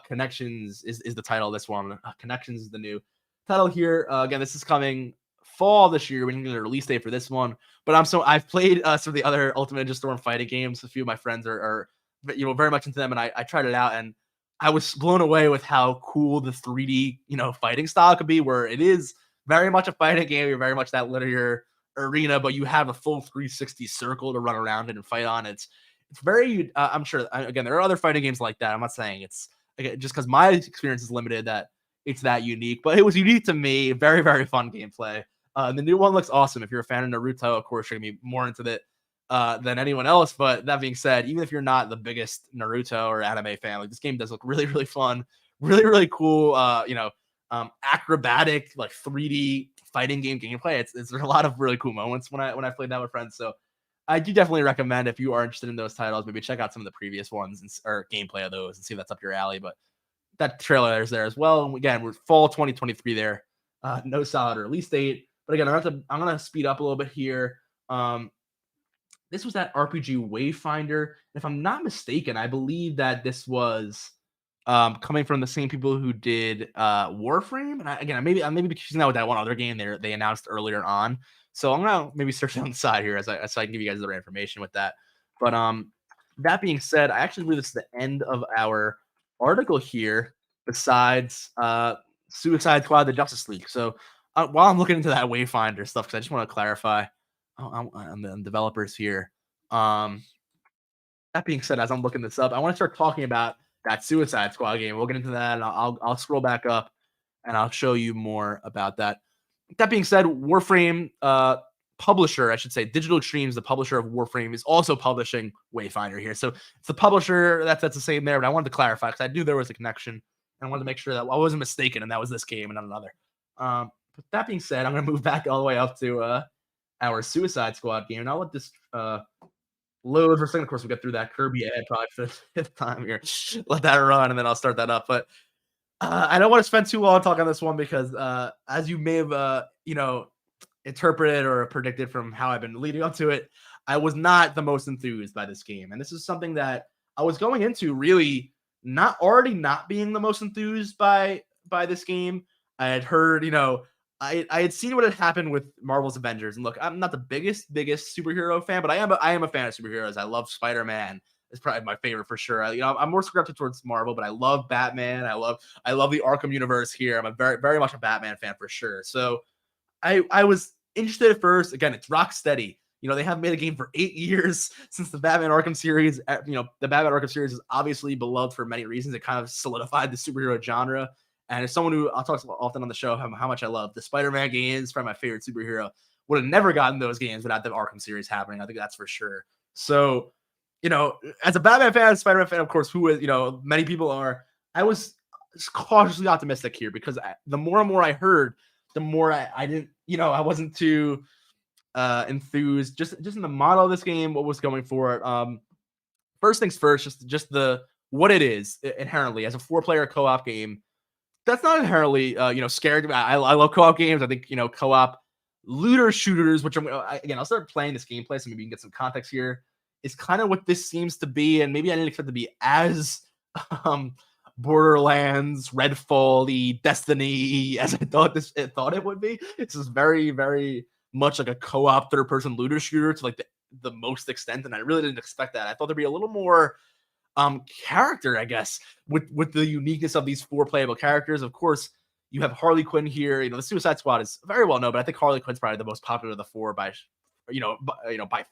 S1: Connections is the title of this one. Connections is the new title here. Again, this is coming fall this year. We didn't get a release date for this one, but I've played some of the other Ultimate Ninja Storm fighting games. A few of my friends are very much into them, and I tried it out, and I was blown away with how cool the 3D fighting style could be, where it is very much a fighting game. You're very much that linear arena, but you have a full 360 circle to run around and fight on. It's very, I'm sure, again, there are other fighting games like that. I'm not saying it's just because my experience is limited that it's that unique, but it was unique to me. Very, very fun gameplay. The new one looks awesome. If you're a fan of Naruto, of course, you're going to be more into it than anyone else. But that being said, even if you're not the biggest Naruto or anime fan, like this game does look really, really fun, really, really cool. Acrobatic, like 3D fighting game gameplay. There's a lot of really cool moments when I played that with friends. So I do definitely recommend, if you are interested in those titles, maybe check out some of the previous ones or gameplay of those and see if that's up your alley. But that trailer is there as well. And again, we're fall 2023 there. No solid release date. But again, I'm gonna speed up a little bit here. This was that RPG Wayfinder. If I'm not mistaken, I believe that this was coming from the same people who did Warframe. And I maybe confusing that with that one other game they announced earlier on. So I'm gonna maybe search on the side here so I can give you guys the right information with that. But that being said, I actually believe this is the end of our article here. Besides Suicide Squad, the Justice League. So while I'm looking into that Wayfinder stuff, because I just want to clarify, I'm the developers here. That being said, as I'm looking this up, I want to start talking about that Suicide Squad game. We'll get into that, and I'll scroll back up, and I'll show you more about that. That being said, Warframe publisher, I should say, Digital Extremes, the publisher of Warframe, is also publishing Wayfinder here. So it's the publisher that's the same there, but I wanted to clarify because I knew there was a connection, and I wanted to make sure that I wasn't mistaken, and that was this game and not another. But that being said, I'm going to move back all the way up to our Suicide Squad game, and I'll let this load for a second. Of course, we'll get through that Kirby ad probably for the fifth time here. Let that run, and then I'll start that up. But I don't want to spend too long talking on this one because, as you may have, interpreted or predicted from how I've been leading up to it, I was not the most enthused by this game. And this is something that I was going into really not being the most enthused by this game. I had heard, I had seen what had happened with Marvel's Avengers. And look, I'm not the biggest superhero fan, but I am a fan of superheroes. I love Spider-Man. It's probably my favorite for sure. I'm more scripted towards Marvel, but I love Batman. I love the Arkham universe here. I'm a very much a Batman fan for sure. So I was interested at first. Again, it's Rocksteady. They haven't made a game for 8 years since the Batman Arkham series. The Batman Arkham series is obviously beloved for many reasons. It kind of solidified the superhero genre. And as someone who I'll talk often on the show how much I love the Spider-Man games, probably my favorite superhero, would have never gotten those games without the Arkham series happening. I think that's for sure. So, as a Batman fan, Spider-Man fan, of course, who is, many people are, I was cautiously optimistic here because the more and more I heard, the more I didn't, I wasn't too enthused just in the model of this game, what was going for it. First things first, just the what it is inherently as a 4-player co-op game. That's not inherently scary. I love co-op games. I think co-op looter shooters, which I'll start playing this gameplay, so maybe you can get some context here. Is kind of what this seems to be, and maybe I didn't expect it to be as Borderlands, Redfall, Destiny as I thought it would be. This is very, very much like a co-op third-person looter shooter to like the most extent, and I really didn't expect that. I thought there'd be a little more character, I guess, with the uniqueness of these 4 playable characters. Of course, you have Harley Quinn here. The Suicide Squad is very well known, but I think Harley Quinn's probably the most popular of the 4 by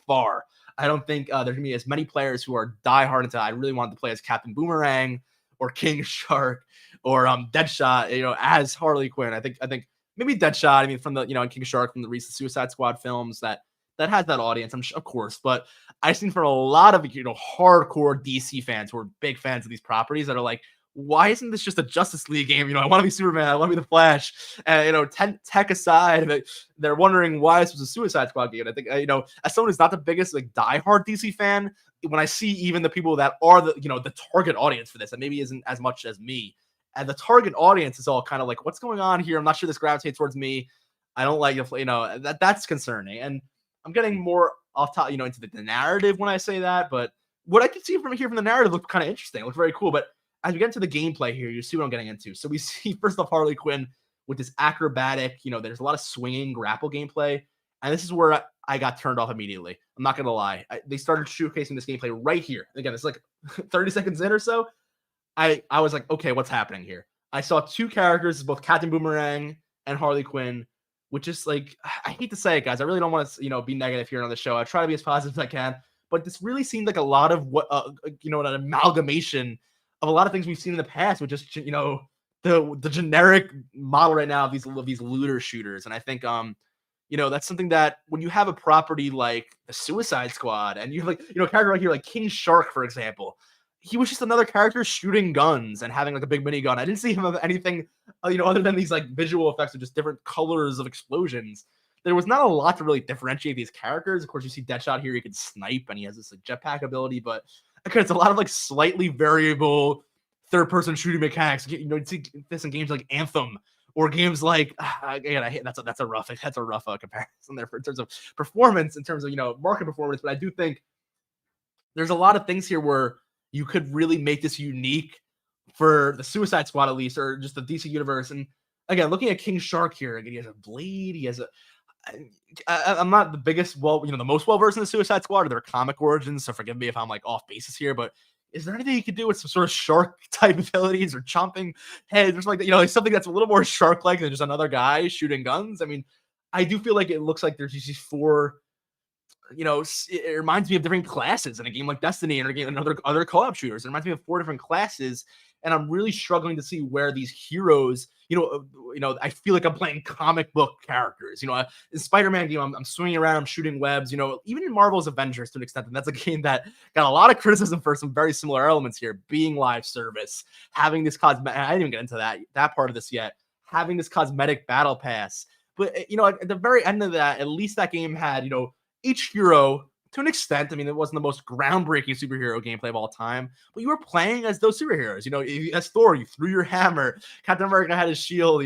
S1: far. I don't think there's gonna be as many players who are diehard into. I really wanted to play as Captain Boomerang or King Shark or Deadshot, as Harley Quinn. I think maybe Deadshot. I mean, from the and King Shark from the recent Suicide Squad films that has that audience, of course. But I've seen from a lot of hardcore DC fans who are big fans of these properties that are like, why isn't this just a Justice League game? I want to be Superman. I want to be the Flash. And tech aside, they're wondering why this was a Suicide Squad game. I think as someone who's not the biggest diehard DC fan, when I see even the people that are the target audience for this, and maybe isn't as much as me, and the target audience is all kind of like, what's going on here? I'm not sure this gravitates towards me. I don't like that's concerning. And I'm getting more off top, into the narrative when I say that, but what I can see from the narrative looked kind of interesting. It looked very cool. But as we get into the gameplay here, you see what I'm getting into. So we see first off Harley Quinn with this acrobatic, there's a lot of swinging grapple gameplay. And this is where I got turned off immediately. I'm not going to lie. They started showcasing this gameplay right here. Again, it's like 30 seconds in or so. I was like, okay, what's happening here? I saw 2 characters, both Captain Boomerang and Harley Quinn, which is like, I hate to say it, guys. I really don't want to, be negative here on the show. I try to be as positive as I can, but this really seemed like a lot of what, an amalgamation of a lot of things we've seen in the past, with just, the generic model right now of these looter shooters. And I think, that's something that when you have a property like the Suicide Squad, and you have a character right here like King Shark, for example. He was just another character shooting guns and having a big minigun. I didn't see him have anything, other than these visual effects of just different colors of explosions. There was not a lot to really differentiate these characters. Of course, you see Deadshot here; he can snipe and he has this jetpack ability. But it's a lot of slightly variable third-person shooting mechanics. You see this in games like Anthem or games like again, I hate that's a rough comparison there in terms of performance, in terms of market performance. But I do think there's a lot of things here where you could really make this unique for the Suicide Squad, at least, or just the DC universe. And again, looking at King Shark here, again, he has a blade. He has I'm not the biggest, the most well-versed in the Suicide Squad or their comic origins, so forgive me if I'm off basis here, but is there anything you could do with some sort of shark type abilities or chomping heads or something something that's a little more shark-like than just another guy shooting guns? I mean, I do feel like it looks like there's these 4, it reminds me of different classes in a game like Destiny and a game and other co-op shooters. It reminds me of 4 different classes, and I'm really struggling to see where these heroes, I feel like I'm playing comic book characters. In Spider-Man game, I'm swinging around, I'm shooting webs. Even in Marvel's Avengers to an extent, and that's a game that got a lot of criticism for some very similar elements here, being live service, having this cosmetic. I didn't even get into that part of this yet. Having this cosmetic battle pass, but at the very end of that, at least that game had each hero to an extent. I mean, it wasn't the most groundbreaking superhero gameplay of all time, but you were playing as those superheroes. As Thor, you threw your hammer. Captain America had his shield.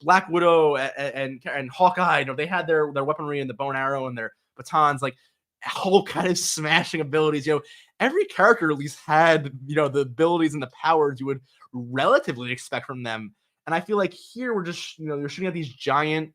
S1: Black Widow and Hawkeye. They had their weaponry and the bow and arrow and their batons. Like Hulk had his smashing abilities. Every character at least had the abilities and the powers you would relatively expect from them. And I feel like here we're just you're shooting at these giant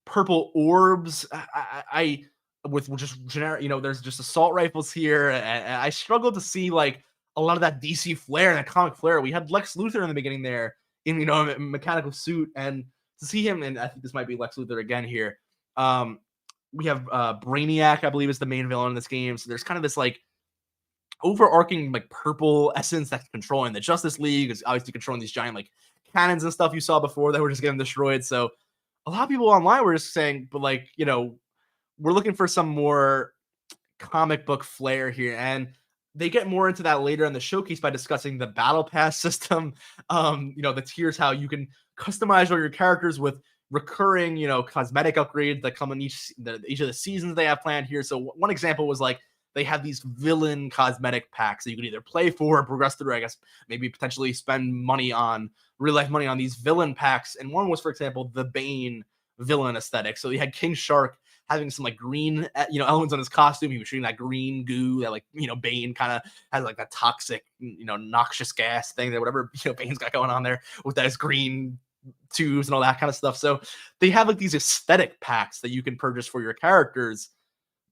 S1: purple orbs. I with just generic, there's just assault rifles here. And I struggle to see like a lot of that DC flair and that comic flair. We had Lex Luthor in the beginning there in a mechanical suit, and to see him, and I think this might be Lex Luthor again here. We have Brainiac, I believe, is the main villain in this game. So there's kind of this like overarching like purple essence that's controlling the Justice League. Is obviously controlling these giant like cannons and stuff you saw before that were just getting destroyed. So a lot of people online were just saying, but like, we're looking for some more comic book flair here. And they get more into that later in the showcase by discussing the battle pass system. The tiers, how you can customize all your characters with recurring, cosmetic upgrades that come in each of the seasons they have planned here. So one example was like, they have these villain cosmetic packs that you can either play for or progress through, I guess, maybe potentially spend real life money on these villain packs. And one was, for example, the Bane villain aesthetic. So you had King Shark having some like green, elements on his costume. He was shooting that green goo that like, Bane kind of has like that toxic, noxious gas thing that whatever, Bane's got going on there with those green tubes and all that kind of stuff. So they have like these aesthetic packs that you can purchase for your characters,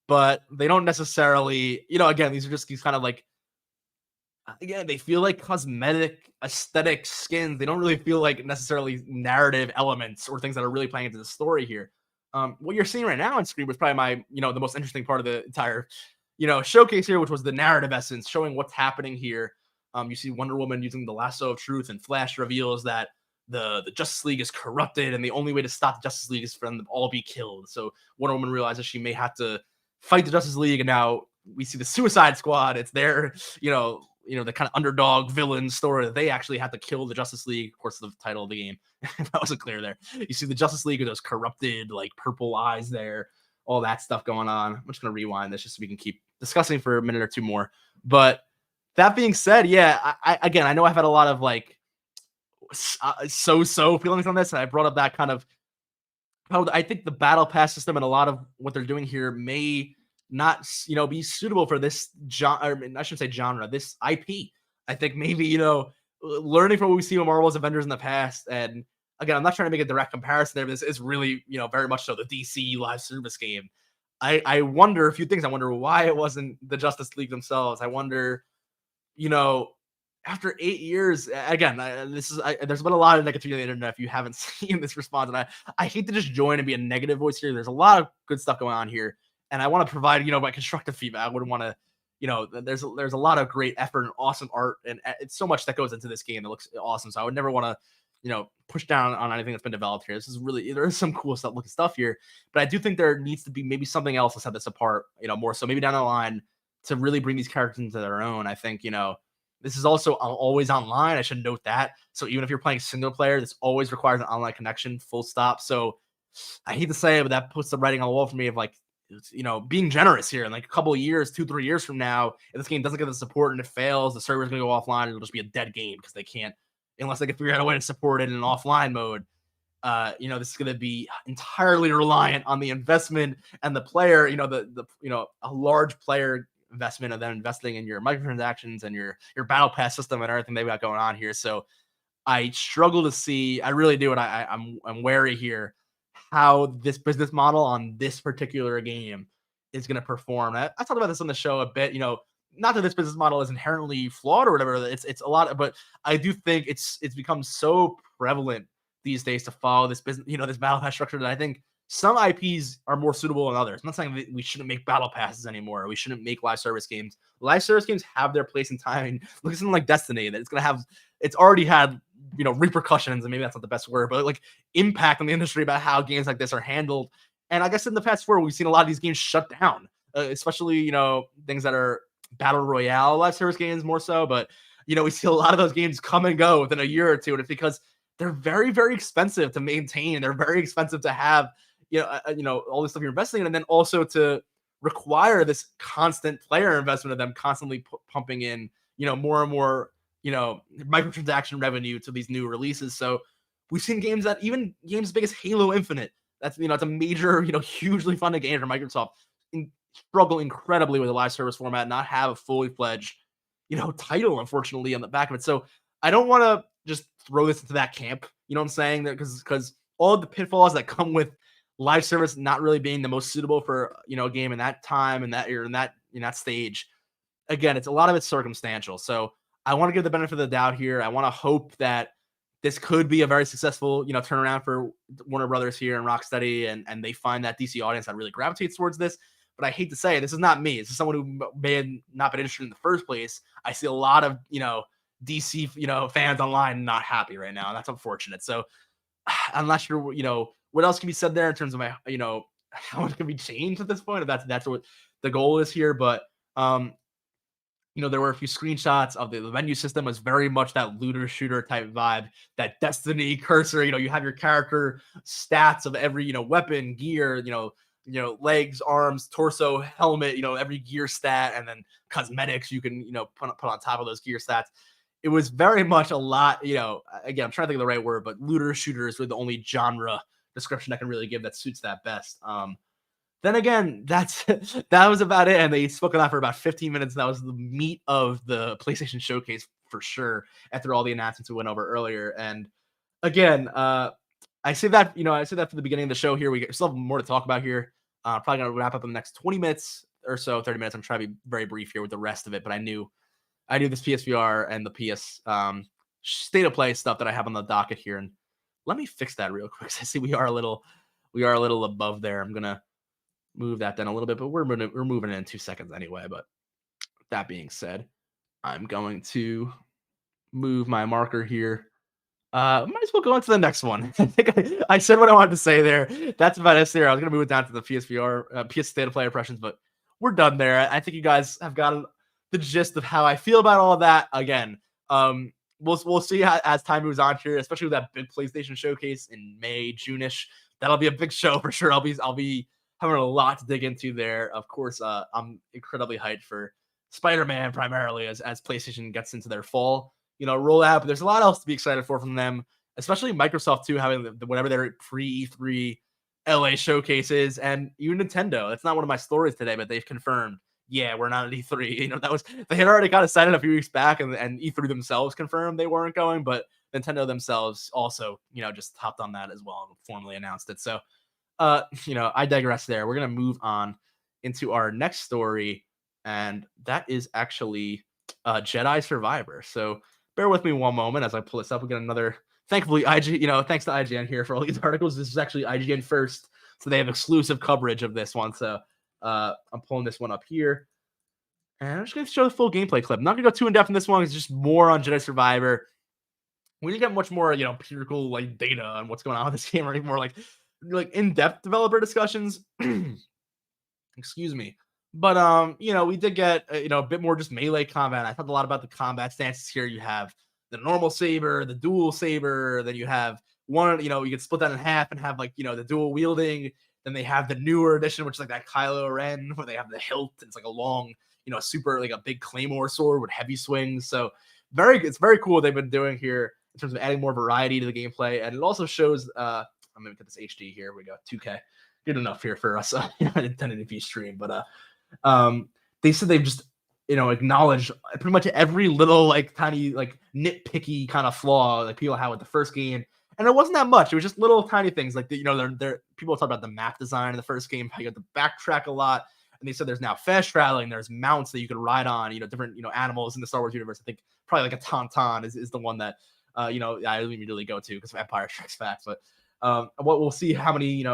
S1: but they don't necessarily, again, these are just these kind of like, again, they feel like cosmetic aesthetic skins. They don't really feel like necessarily narrative elements or things that are really playing into the story here. What you're seeing right now on screen was probably my, the most interesting part of the entire, showcase here, which was the narrative essence, showing what's happening here. You see Wonder Woman using the lasso of truth, and Flash reveals that the Justice League is corrupted, and the only way to stop the Justice League is for them to all be killed. So Wonder Woman realizes she may have to fight the Justice League, and now we see the Suicide Squad. It's their, the kind of underdog villain story that they actually had to kill the Justice League. Of course, the title of the game. That wasn't clear there. You see the Justice League with those corrupted, like purple eyes there, all that stuff going on. I'm just going to rewind this just so we can keep discussing for a minute or two more. But that being said, yeah, I know I've had a lot of like so feelings on this. And I brought up that kind of how I think the battle pass system and a lot of what they're doing here may not, be suitable for this genre. I shouldn't say genre, this IP. I think maybe, learning from what we see with Marvel's Avengers in the past. And again, I'm not trying to make a direct comparison there, but this is really, very much so the DC live service game. I wonder a few things. I wonder why it wasn't the Justice League themselves. I wonder, after 8 years, again, there's been a lot of negativity on the internet if you haven't seen this response. And I hate to just join and be a negative voice here. There's a lot of good stuff going on here. And I want to provide, my constructive feedback. I wouldn't want to, there's a lot of great effort and awesome art. And it's so much that goes into this game that looks awesome. So I would never want to, push down on anything that's been developed here. There is some cool stuff here. But I do think there needs to be maybe something else to set this apart, more so maybe down the line to really bring these characters into their own. I think, this is also always online. I should note that. So even if you're playing single player, this always requires an online connection, full stop. So I hate to say it, but that puts the writing on the wall for me of like, being generous here in like a couple of years, 2-3 years from now, if this game doesn't get the support and it fails, the server's going to go offline. It'll just be a dead game because they can't, unless they can figure out a way to support it in an offline mode. This is going to be entirely reliant on the investment and the player, a large player investment of them investing in your microtransactions and your battle pass system and everything they've got going on here. So I struggle to see, I really do. And I'm wary here how this business model on this particular game is going to perform. I talked about this on the show a bit, not that this business model is inherently flawed or whatever. It's a lot, but I do think it's become so prevalent these days to follow this business, this battle pass structure, that I think some IPs are more suitable than others. I'm not saying that we shouldn't make battle passes anymore. Or we shouldn't make live service games. Live service games have their place in time. And look at something like Destiny, that it's already had, repercussions, and maybe that's not the best word, but like impact on the industry about how games like this are handled. And I guess in the past year, we've seen a lot of these games shut down, especially, things that are battle royale live service games more so. But, we see a lot of those games come and go within a year or two. And it's because they're very, very expensive to maintain. They're very expensive to have, all this stuff you're investing in. And then also to require this constant player investment of them constantly pumping in, more and more, microtransaction revenue to these new releases. So we've seen games as big as Halo Infinite. That's, it's a major, hugely funded game for Microsoft, struggle incredibly with the live service format, not have a fully fledged, title, unfortunately, on the back of it. So I don't want to just throw this into that camp. You know what I'm saying? Because all of the pitfalls that come with live service not really being the most suitable for, a game in that time and that year in that stage. Again, a lot of it's circumstantial. So I want to give the benefit of the doubt here. I want to hope that this could be a very successful, turnaround for Warner Brothers here and Rocksteady, and they find that DC audience that really gravitates towards this. But I hate to say it, this is not me. This is someone who may have not been interested in the first place. I see a lot of, DC, fans online not happy right now, and that's unfortunate. So I'm not sure, what else can be said there in terms of my, how much can be changed at this point, if that's what the goal is here. But there were a few screenshots of the menu system. Was very much that looter shooter type vibe, that Destiny cursor. You have your character stats of every, weapon, gear, legs, arms, torso, helmet, every gear stat, and then cosmetics you can, put on top of those gear stats. It was very much a lot, again, I'm trying to think of the right word, but looter shooters were the only genre description I can really give that suits that best. Then again, that was about it. And they spoke on that for about 15 minutes. That was the meat of the PlayStation Showcase for sure, after all the announcements we went over earlier. And again, I say that for the beginning of the show here. We still have more to talk about here. Probably going to wrap up in the next 20 minutes or so, 30 minutes. I'm trying to be very brief here with the rest of it, but I knew this PSVR and the PS state of play stuff that I have on the docket here. And let me fix that real quick. I see we are a little above there. I'm going to move that down a little bit, but we're moving in 2 seconds anyway. But that being said, I'm going to move my marker here. Might as well go on to the next one. I think I said what I wanted to say there. That's about it there. I was going to move it down to the PSVR, PS State of Play impressions, but we're done there. I think you guys have gotten the gist of how I feel about all of that. Again, we'll see as time moves on here, especially with that big PlayStation showcase in May, June-ish. That'll be a big show for sure. I'll be having a lot to dig into there. Of course, I'm incredibly hyped for Spider-Man primarily as PlayStation gets into their fall, rollout. But there's a lot else to be excited for from them, especially Microsoft too, having whatever their pre-E3 LA showcases, and even Nintendo. That's not one of my stories today, but they've confirmed, yeah, we're not at E3. They had already got decided a few weeks back, and E3 themselves confirmed they weren't going, but Nintendo themselves also, just hopped on that as well and formally announced it. So, I digress there. We're going to move on into our next story, and that is actually Jedi Survivor. So bear with me one moment as I pull this up. We get another, thankfully, thanks to IGN here for all these articles. This is actually IGN first, so they have exclusive coverage of this one. So I'm pulling this one up here, and I'm just going to show the full gameplay clip. I'm not going to go too in-depth in this one. It's just more on Jedi Survivor. We didn't get much more, empirical data on what's going on with this game, or any more like in-depth developer discussions. Excuse me. But we did get a bit more just melee combat. I thought a lot about the combat stances here. You have the normal saber, the dual saber, then you have one, you can split that in half and have the dual wielding. Then they have the newer edition, which is like that Kylo Ren, where they have the hilt. It's like a long, super a big claymore sword with heavy swings. So it's very cool what they've been doing here in terms of adding more variety to the gameplay. And it also shows I'm gonna get this HD here. We go 2K, good enough here for us. 1080p stream, but they said they've just acknowledged pretty much every little tiny nitpicky kind of flaw people had with the first game, and it wasn't that much. It was just little tiny things they're people talk about the map design in the first game, how you have to backtrack a lot, and they said there's now fast traveling, there's mounts that you can ride on, different animals in the Star Wars universe. I think probably a tauntaun is the one that I immediately go to because of Empire Strikes Back, but we'll see how many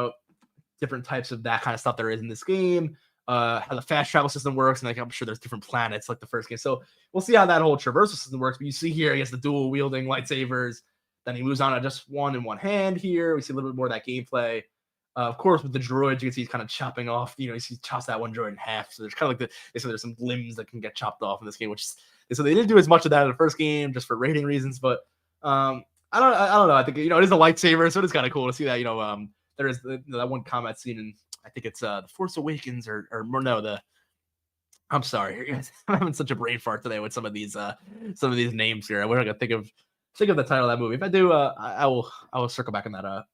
S1: different types of that kind of stuff there is in this game, how the fast travel system works, and I'm sure there's different planets like the first game. So we'll see how that whole traversal system works. But you see here he has the dual wielding lightsabers. Then he moves on to just one in one hand here. We see a little bit more of that gameplay. Of course, with the droids, you can see he's kind of chopping off. He chops that one droid in half. So there's kind of they said there's some limbs that can get chopped off in this game, so they didn't do as much of that in the first game just for rating reasons. But I don't know. I think it is a lightsaber, so it is kind of cool to see that. There is that one combat scene in I think it's the Force Awakens or more no the. I'm sorry, I'm having such a brain fart today with some of these names here. I wish I could think of the title of that movie. If I do, I will circle back on that.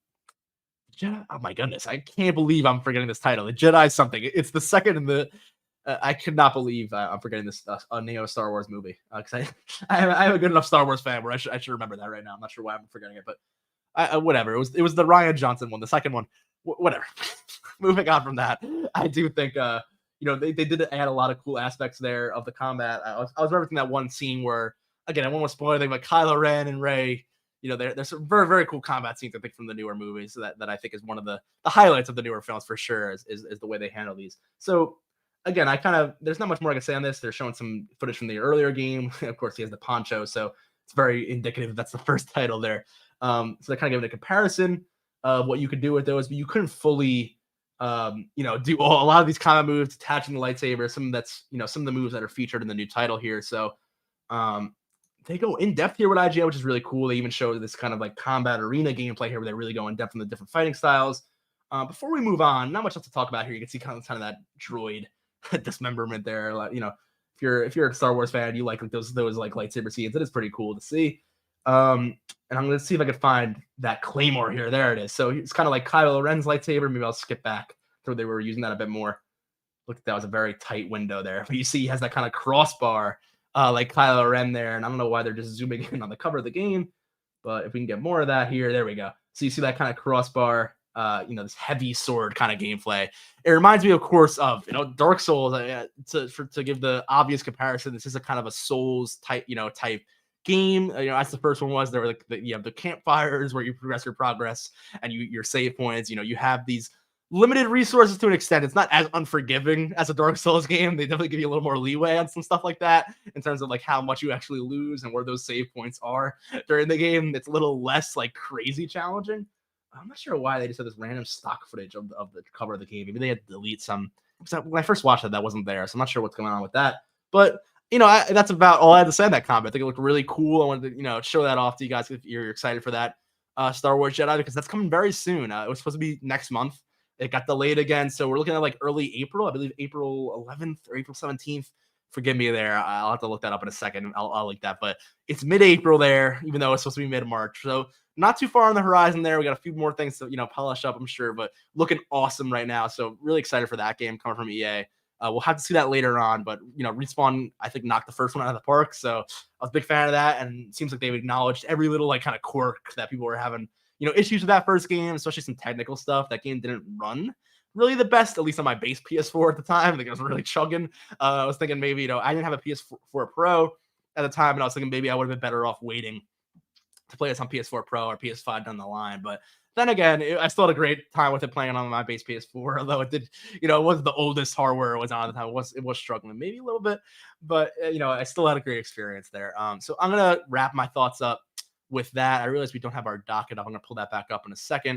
S1: Jedi. Oh my goodness, I can't believe I'm forgetting this title. The Jedi something. It's the second in the. I could not believe I'm forgetting this name of a Star Wars movie because I am a good enough Star Wars fan where I should remember that right now. I'm not sure why I'm forgetting it, but whatever. It was the Ryan Johnson one, the second one. Whatever. Moving on from that, I do think they did add a lot of cool aspects there of the combat. I was referencing that one scene where again I won't spoil anything, but Kylo Ren and Rey. There's some very, very cool combat scenes, I think, from the newer movies that I think is one of the highlights of the newer films for sure is the way they handle these. So, again, there's not much more I can say on this. They're showing some footage from the earlier game. Of course, he has the poncho, so it's very indicative that's the first title there. So they're kind of giving a comparison of what you could do with those, but you couldn't fully, do a lot of these combat moves, attaching the lightsaber, some of the moves that are featured in the new title here. So, they go in depth here with IGN, which is really cool. They even show this kind of like combat arena gameplay here where they really go in depth in the different fighting styles. Before we move on, not much else to talk about here. You can see kind of that droid dismemberment there. Like, if you're a Star Wars fan, you like those like lightsaber scenes. It is pretty cool to see. And I'm going to see if I can find that Claymore here. There it is. So it's kind of like Kylo Ren's lightsaber. Maybe I'll skip back so they were using that a bit more. Look, that was a very tight window there. But you see he has that kind of crossbar like Kylo Ren there, and I don't know why they're just zooming in on the cover of the game, but if we can get more of that here, there we go. So you see that kind of crossbar, this heavy sword kind of gameplay. It reminds me, of course, of Dark Souls. To give the obvious comparison, this is a kind of a Souls type game. As the first one was, there were like the campfires where you progress your progress and your save points. You have these limited resources to an extent. It's not as unforgiving as a Dark Souls game. They definitely give you a little more leeway on some stuff like that in terms of like how much you actually lose and where those save points are during the game. It's a little less like crazy challenging. I'm not sure why they just had this random stock footage of the cover of the game. Maybe they had to delete some. When I first watched it, that wasn't there, so I'm not sure what's going on with that. But that's about all I had to say on that comment. I think it looked really cool. I wanted to show that off to you guys if you're excited for that Star Wars Jedi, because that's coming very soon. It was supposed to be next month. It got delayed again, so we're looking at like early April. I believe April 11th or April 17th. Forgive me there. I'll have to look that up in a second. I'll link that, but it's mid-April there, even though it's supposed to be mid-March. So not too far on the horizon there. We got a few more things to polish up, I'm sure, but looking awesome right now. So really excited for that game coming from EA. We'll have to see that later on, but Respawn, I think, knocked the first one out of the park. So I was a big fan of that, and it seems like they've acknowledged every little like kind of quirk that people were having issues with that first game, especially some technical stuff. That game didn't run really the best, at least on my base PS4 at the time. I think it was really chugging. I was thinking maybe, I didn't have a PS4 Pro at the time, and I was thinking maybe I would have been better off waiting to play this on PS4 Pro or PS5 down the line. But then again, I still had a great time with it playing on my base PS4, although it did, it wasn't the oldest hardware it was on at the time. It was struggling maybe a little bit, but I still had a great experience there. So I'm going to wrap my thoughts up with that. I realize we don't have our docket up. I'm going to pull that back up in a second.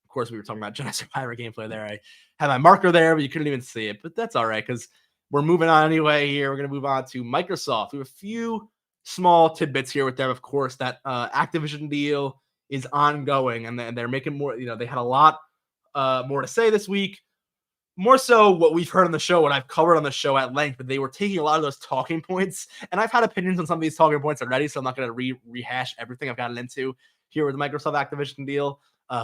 S1: Of course, we were talking about Jedi Survivor gameplay there. I had my marker there, but you couldn't even see it. But that's all right, because we're moving on anyway here. We're going to move on to Microsoft. We have a few small tidbits here with them. Of course, that Activision deal is ongoing, and they're making more. They had a lot more to say this week. More so what we've heard on the show, what I've covered on the show at length, but they were taking a lot of those talking points. And I've had opinions on some of these talking points already, so I'm not going to rehash everything I've gotten into here with the Microsoft Activision deal,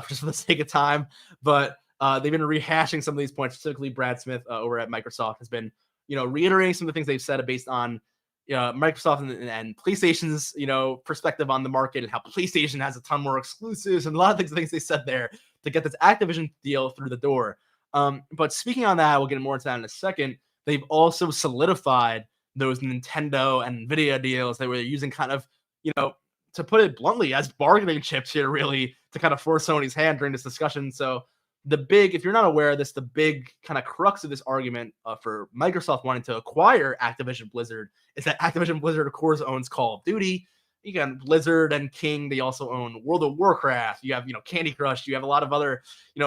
S1: just for the sake of time. But they've been rehashing some of these points. Specifically, Brad Smith over at Microsoft has been, reiterating some of the things they've said based on Microsoft and PlayStation's, perspective on the market, and how PlayStation has a ton more exclusives and a lot of things they said there to get this Activision deal through the door. But speaking on that, we'll get more into that in a second. They've also solidified those Nintendo and NVIDIA deals that were using kind of, to put it bluntly, as bargaining chips here, really, to kind of force Sony's hand during this discussion. So if you're not aware of this, the big kind of crux of this argument for Microsoft wanting to acquire Activision Blizzard is that Activision Blizzard, of course, owns Call of Duty. You got Blizzard and King. They also own World of Warcraft. You have, Candy Crush. You have a lot of other,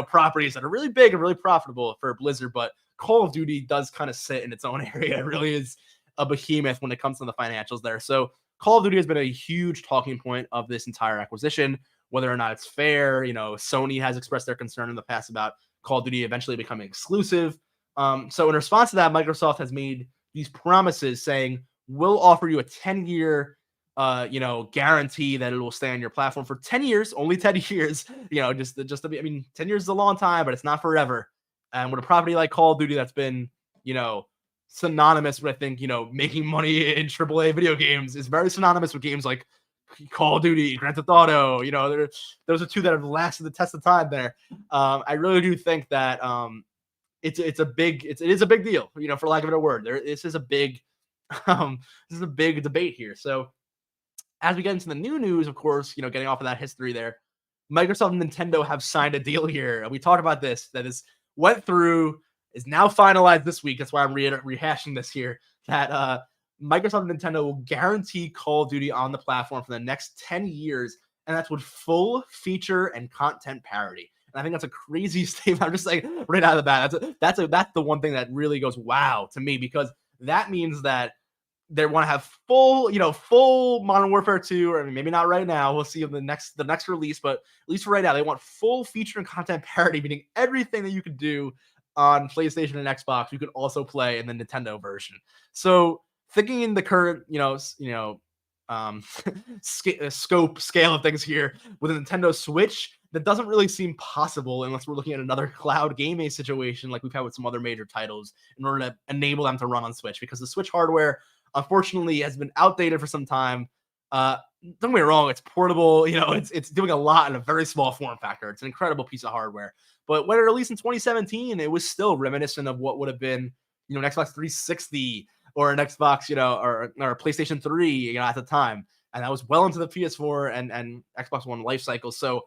S1: properties that are really big and really profitable for Blizzard. But Call of Duty does kind of sit in its own area. It really is a behemoth when it comes to the financials there. So Call of Duty has been a huge talking point of this entire acquisition, whether or not it's fair. Sony has expressed their concern in the past about Call of Duty eventually becoming exclusive. So in response to that, Microsoft has made these promises saying, we'll offer you a 10-year guarantee that it will stay on your platform for 10 years, only 10 years, just to be, I mean, 10 years is a long time, but it's not forever. And with a property like Call of Duty that's been, synonymous with, I think, making money in AAA video games is very synonymous with games like Call of Duty, Grand Theft Auto. Those are two that have lasted the test of time there. I really do think that it is a big deal, for lack of a better word. This is a big debate here. So as we get into the new news, of course, getting off of that history there, Microsoft and Nintendo have signed a deal here. And we talked about this, that is went through, is now finalized this week. That's why I'm rehashing this here, that Microsoft and Nintendo will guarantee Call of Duty on the platform for the next 10 years. And that's with full feature and content parity. And I think that's a crazy statement. I'm just like, right out of the bat, that's the one thing that really goes wow to me, because that means that they want to have full Modern Warfare 2, or maybe not right now. We'll see in the next release, but at least for right now, they want full feature and content parity, meaning everything that you could do on PlayStation and Xbox, you could also play in the Nintendo version. So thinking in the current, scale of things here with a Nintendo Switch, that doesn't really seem possible unless we're looking at another cloud gaming situation like we've had with some other major titles in order to enable them to run on Switch, because the Switch hardware, unfortunately, has been outdated for some time. Don't get me wrong, it's portable, it's doing a lot in a very small form factor. It's an incredible piece of hardware. But when it released in 2017, it was still reminiscent of what would have been, an Xbox 360 or an Xbox, or a PlayStation 3, at the time. And that was well into the PS4 and Xbox One life cycle. So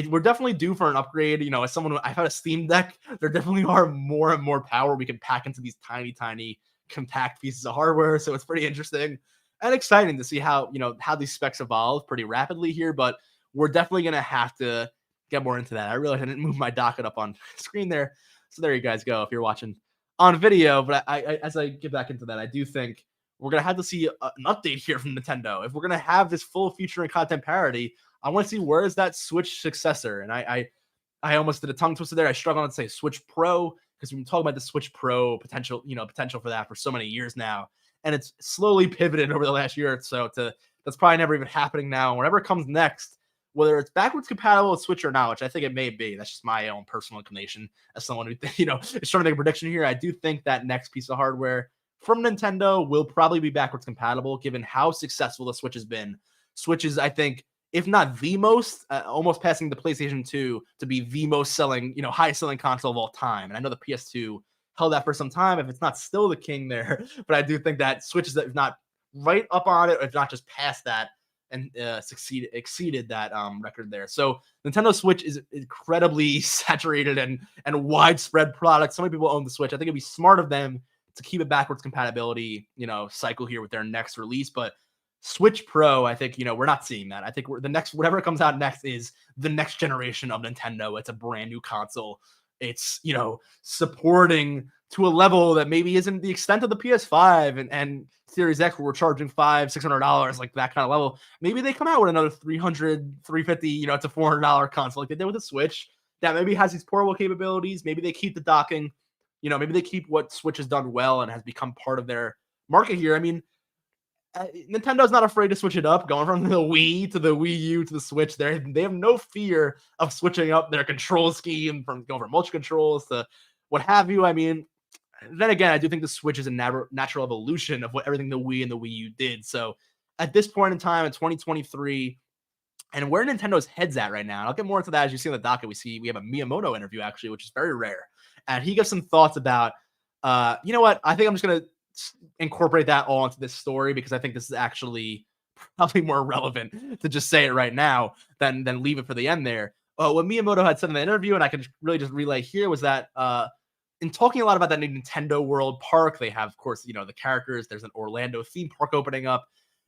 S1: we're definitely due for an upgrade. As someone, I've had a Steam Deck, there definitely are more and more power we can pack into these tiny compact pieces of hardware. So it's pretty interesting and exciting to see how these specs evolve pretty rapidly here. But we're definitely going to have to get more into that. I realized I didn't move my docket up on screen there. So there you guys go if you're watching on video. But I as I get back into that, I do think we're going to have to see an update here from Nintendo. If we're going to have this full feature and content parity, I want to see where is that Switch successor. And I almost did a tongue twister there. I struggled to say Switch Pro, because we've been talking about the Switch Pro potential for that for so many years now. And it's slowly pivoted over the last year or so to that's probably never even happening now. And whatever comes next, whether it's backwards compatible with Switch or not, which I think it may be, that's just my own personal inclination as someone who, is trying to make a prediction here. I do think that next piece of hardware from Nintendo will probably be backwards compatible, given how successful the Switch has been. Switch is, I think, if not the most, almost passing the PlayStation 2 to be the most selling, highest selling console of all time. And I know the PS2 held that for some time, if it's not still the king there. But I do think that Switch is, if not right up on it, or if not just past that, and exceeded that record there. So Nintendo Switch is incredibly saturated and widespread product. So many people own the Switch. I think it'd be smart of them to keep a backwards compatibility, cycle here with their next release. But Switch Pro, I think, we're not seeing that. I think the next, whatever comes out next is the next generation of Nintendo. It's a brand new console. It's, supporting to a level that maybe isn't the extent of the PS5 and Series X, where we're charging $500-$600, like that kind of level. Maybe they come out with another $300, $350, it's a $400 console like they did with the Switch that maybe has these portable capabilities. Maybe they keep the docking, maybe they keep what Switch has done well and has become part of their market here. I mean, Nintendo's not afraid to switch it up, going from the Wii to the Wii U to the Switch. They have no fear of switching up their control scheme, from going from multi controls to what have you. I mean, then again, I do think the Switch is a natural evolution of what everything the Wii and the Wii U did. So at this point in time in 2023, and where Nintendo's head's at right now, and I'll get more into that as you see on the docket. We have a Miyamoto interview, actually, which is very rare. And he gives some thoughts about, you know what? I think I'm just going to incorporate that all into this story, because I think this is actually probably more relevant to just say it right now than leave it for the end there. What Miyamoto had said in the interview, and I can really just relay here, was that in talking a lot about that new Nintendo World Park, they have, of course, the characters. There's an Orlando theme park opening up.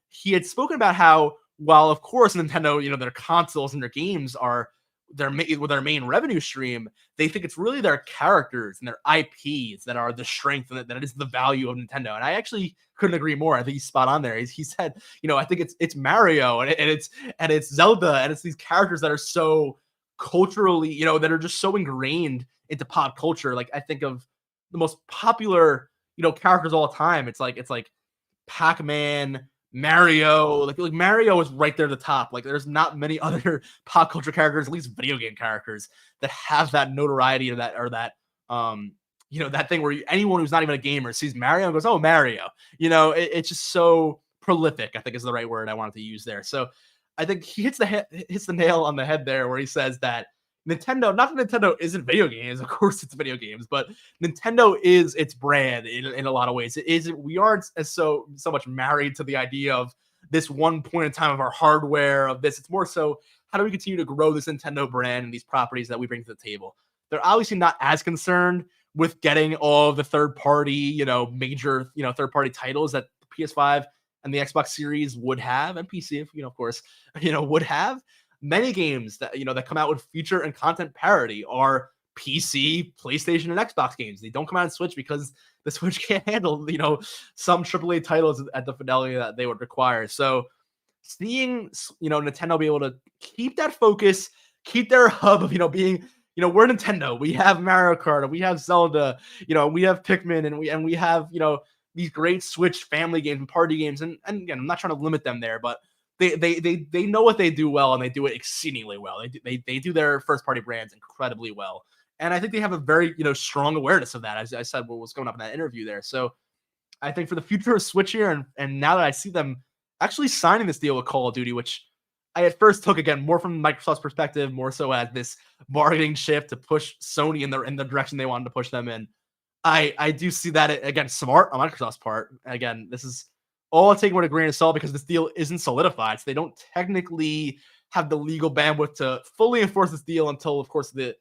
S1: He had spoken about how, while of course Nintendo, their consoles and their games are their main revenue stream, they think it's really their characters and their IPs that are the strength, and that it is the value of Nintendo. And I actually couldn't agree more. I think he's spot on there. He said, I think it's Mario and it's Zelda, and it's these characters that are so culturally, that are just so ingrained into pop culture. Like I think of the most popular, characters all the time. It's like Pac-Man, Mario. Like Mario is right there at the top. Like there's not many other pop culture characters, at least video game characters, that have that notoriety or that um that thing where anyone who's not even a gamer sees Mario and goes, "Oh, Mario." It's just so prolific, I think is the right word I wanted to use there. So I think he hits the nail on the head there, where he says that Nintendo, not that Nintendo isn't video games, of course it's video games, but Nintendo is its brand in a lot of ways. It is We aren't as so much married to the idea of this one point in time of our hardware of this. It's more so, how do we continue to grow this Nintendo brand and these properties that we bring to the table? They're obviously not as concerned with getting all of the third party, major, third party titles that the PS5 and the Xbox Series would have, and PC, of course, would have. Many games that come out with feature and content parity are PC, PlayStation, and Xbox games. They don't come out on Switch because the Switch can't handle, some AAA titles at the fidelity that they would require. So seeing, Nintendo be able to keep that focus, keep their hub of, being, we're Nintendo. We have Mario Kart, we have Zelda, we have Pikmin, and we have, these great Switch family games and party games. And again, I'm not trying to limit them there, but they know what they do well, and they do it exceedingly well. They do their first party brands incredibly well, and I think they have a very strong awareness of that. As I said, what was going up in that interview there. So I think for the future of Switch here, and now that I see them actually signing this deal with Call of Duty, which I at first took, again, more from Microsoft's perspective, more so as this marketing shift to push Sony in the direction they wanted to push them in. I do see that, again, smart on Microsoft's part. Again, this is all taken with a grain of salt because this deal isn't solidified. So they don't technically have the legal bandwidth to fully enforce this deal until, of course, the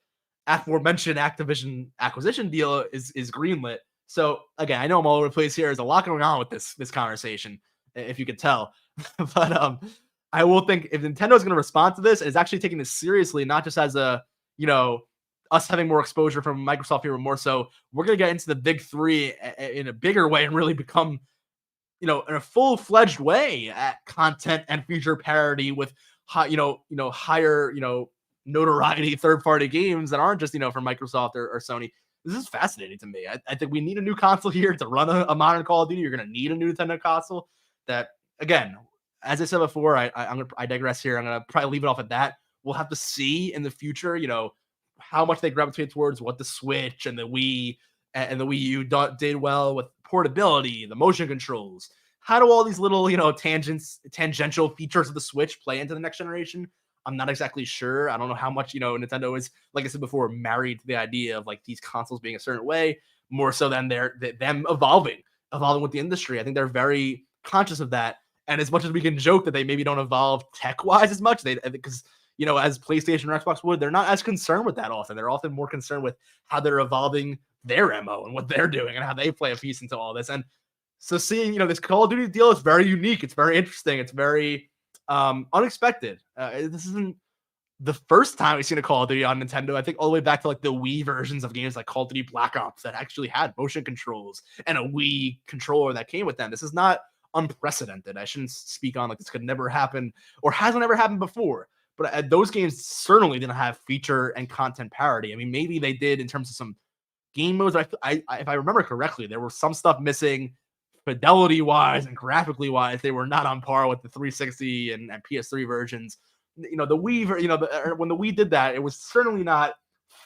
S1: aforementioned Activision acquisition deal is greenlit. So again, I know I'm all over the place here. There's a lot going on with this conversation, if you could tell. But I will think if Nintendo is going to respond to this, and is actually taking this seriously, not just as a us having more exposure from Microsoft here, but more so we're going to get into the big three in a bigger way and really become, in a full-fledged way at content and feature parity with higher, notoriety third-party games that aren't just, from Microsoft or Sony. This is fascinating to me. I think we need a new console here to run a modern Call of Duty. You're going to need a new Nintendo console that, again, as I said before, I digress here. I'm going to probably leave it off at that. We'll have to see in the future, how much they gravitate towards what the Switch and the Wii and the Wii U did well with portability, the motion controls. How do all these little, tangential features of the Switch play into the next generation? I'm not exactly sure. I don't know how much, Nintendo is, like I said before, married to the idea of like these consoles being a certain way, more so than them evolving with the industry. I think they're very conscious of that. And as much as we can joke that they maybe don't evolve tech-wise as much, because as PlayStation or Xbox would, they're not as concerned with that often. They're often more concerned with how they're evolving their MO and what they're doing and how they play a piece into all this. And so seeing, this Call of Duty deal is very unique. It's very interesting. It's very unexpected. This isn't the first time we've seen a Call of Duty on Nintendo. I think all the way back to like the Wii versions of games like Call of Duty Black Ops that actually had motion controls and a Wii controller that came with them. This is not unprecedented. I shouldn't speak on like this could never happen or hasn't ever happened before. But those games certainly didn't have feature and content parity. I mean, maybe they did in terms of some game modes. If I remember correctly, there was some stuff missing fidelity-wise and graphically-wise. They were not on par with the 360 and PS3 versions. The Wii, when the Wii did that, it was certainly not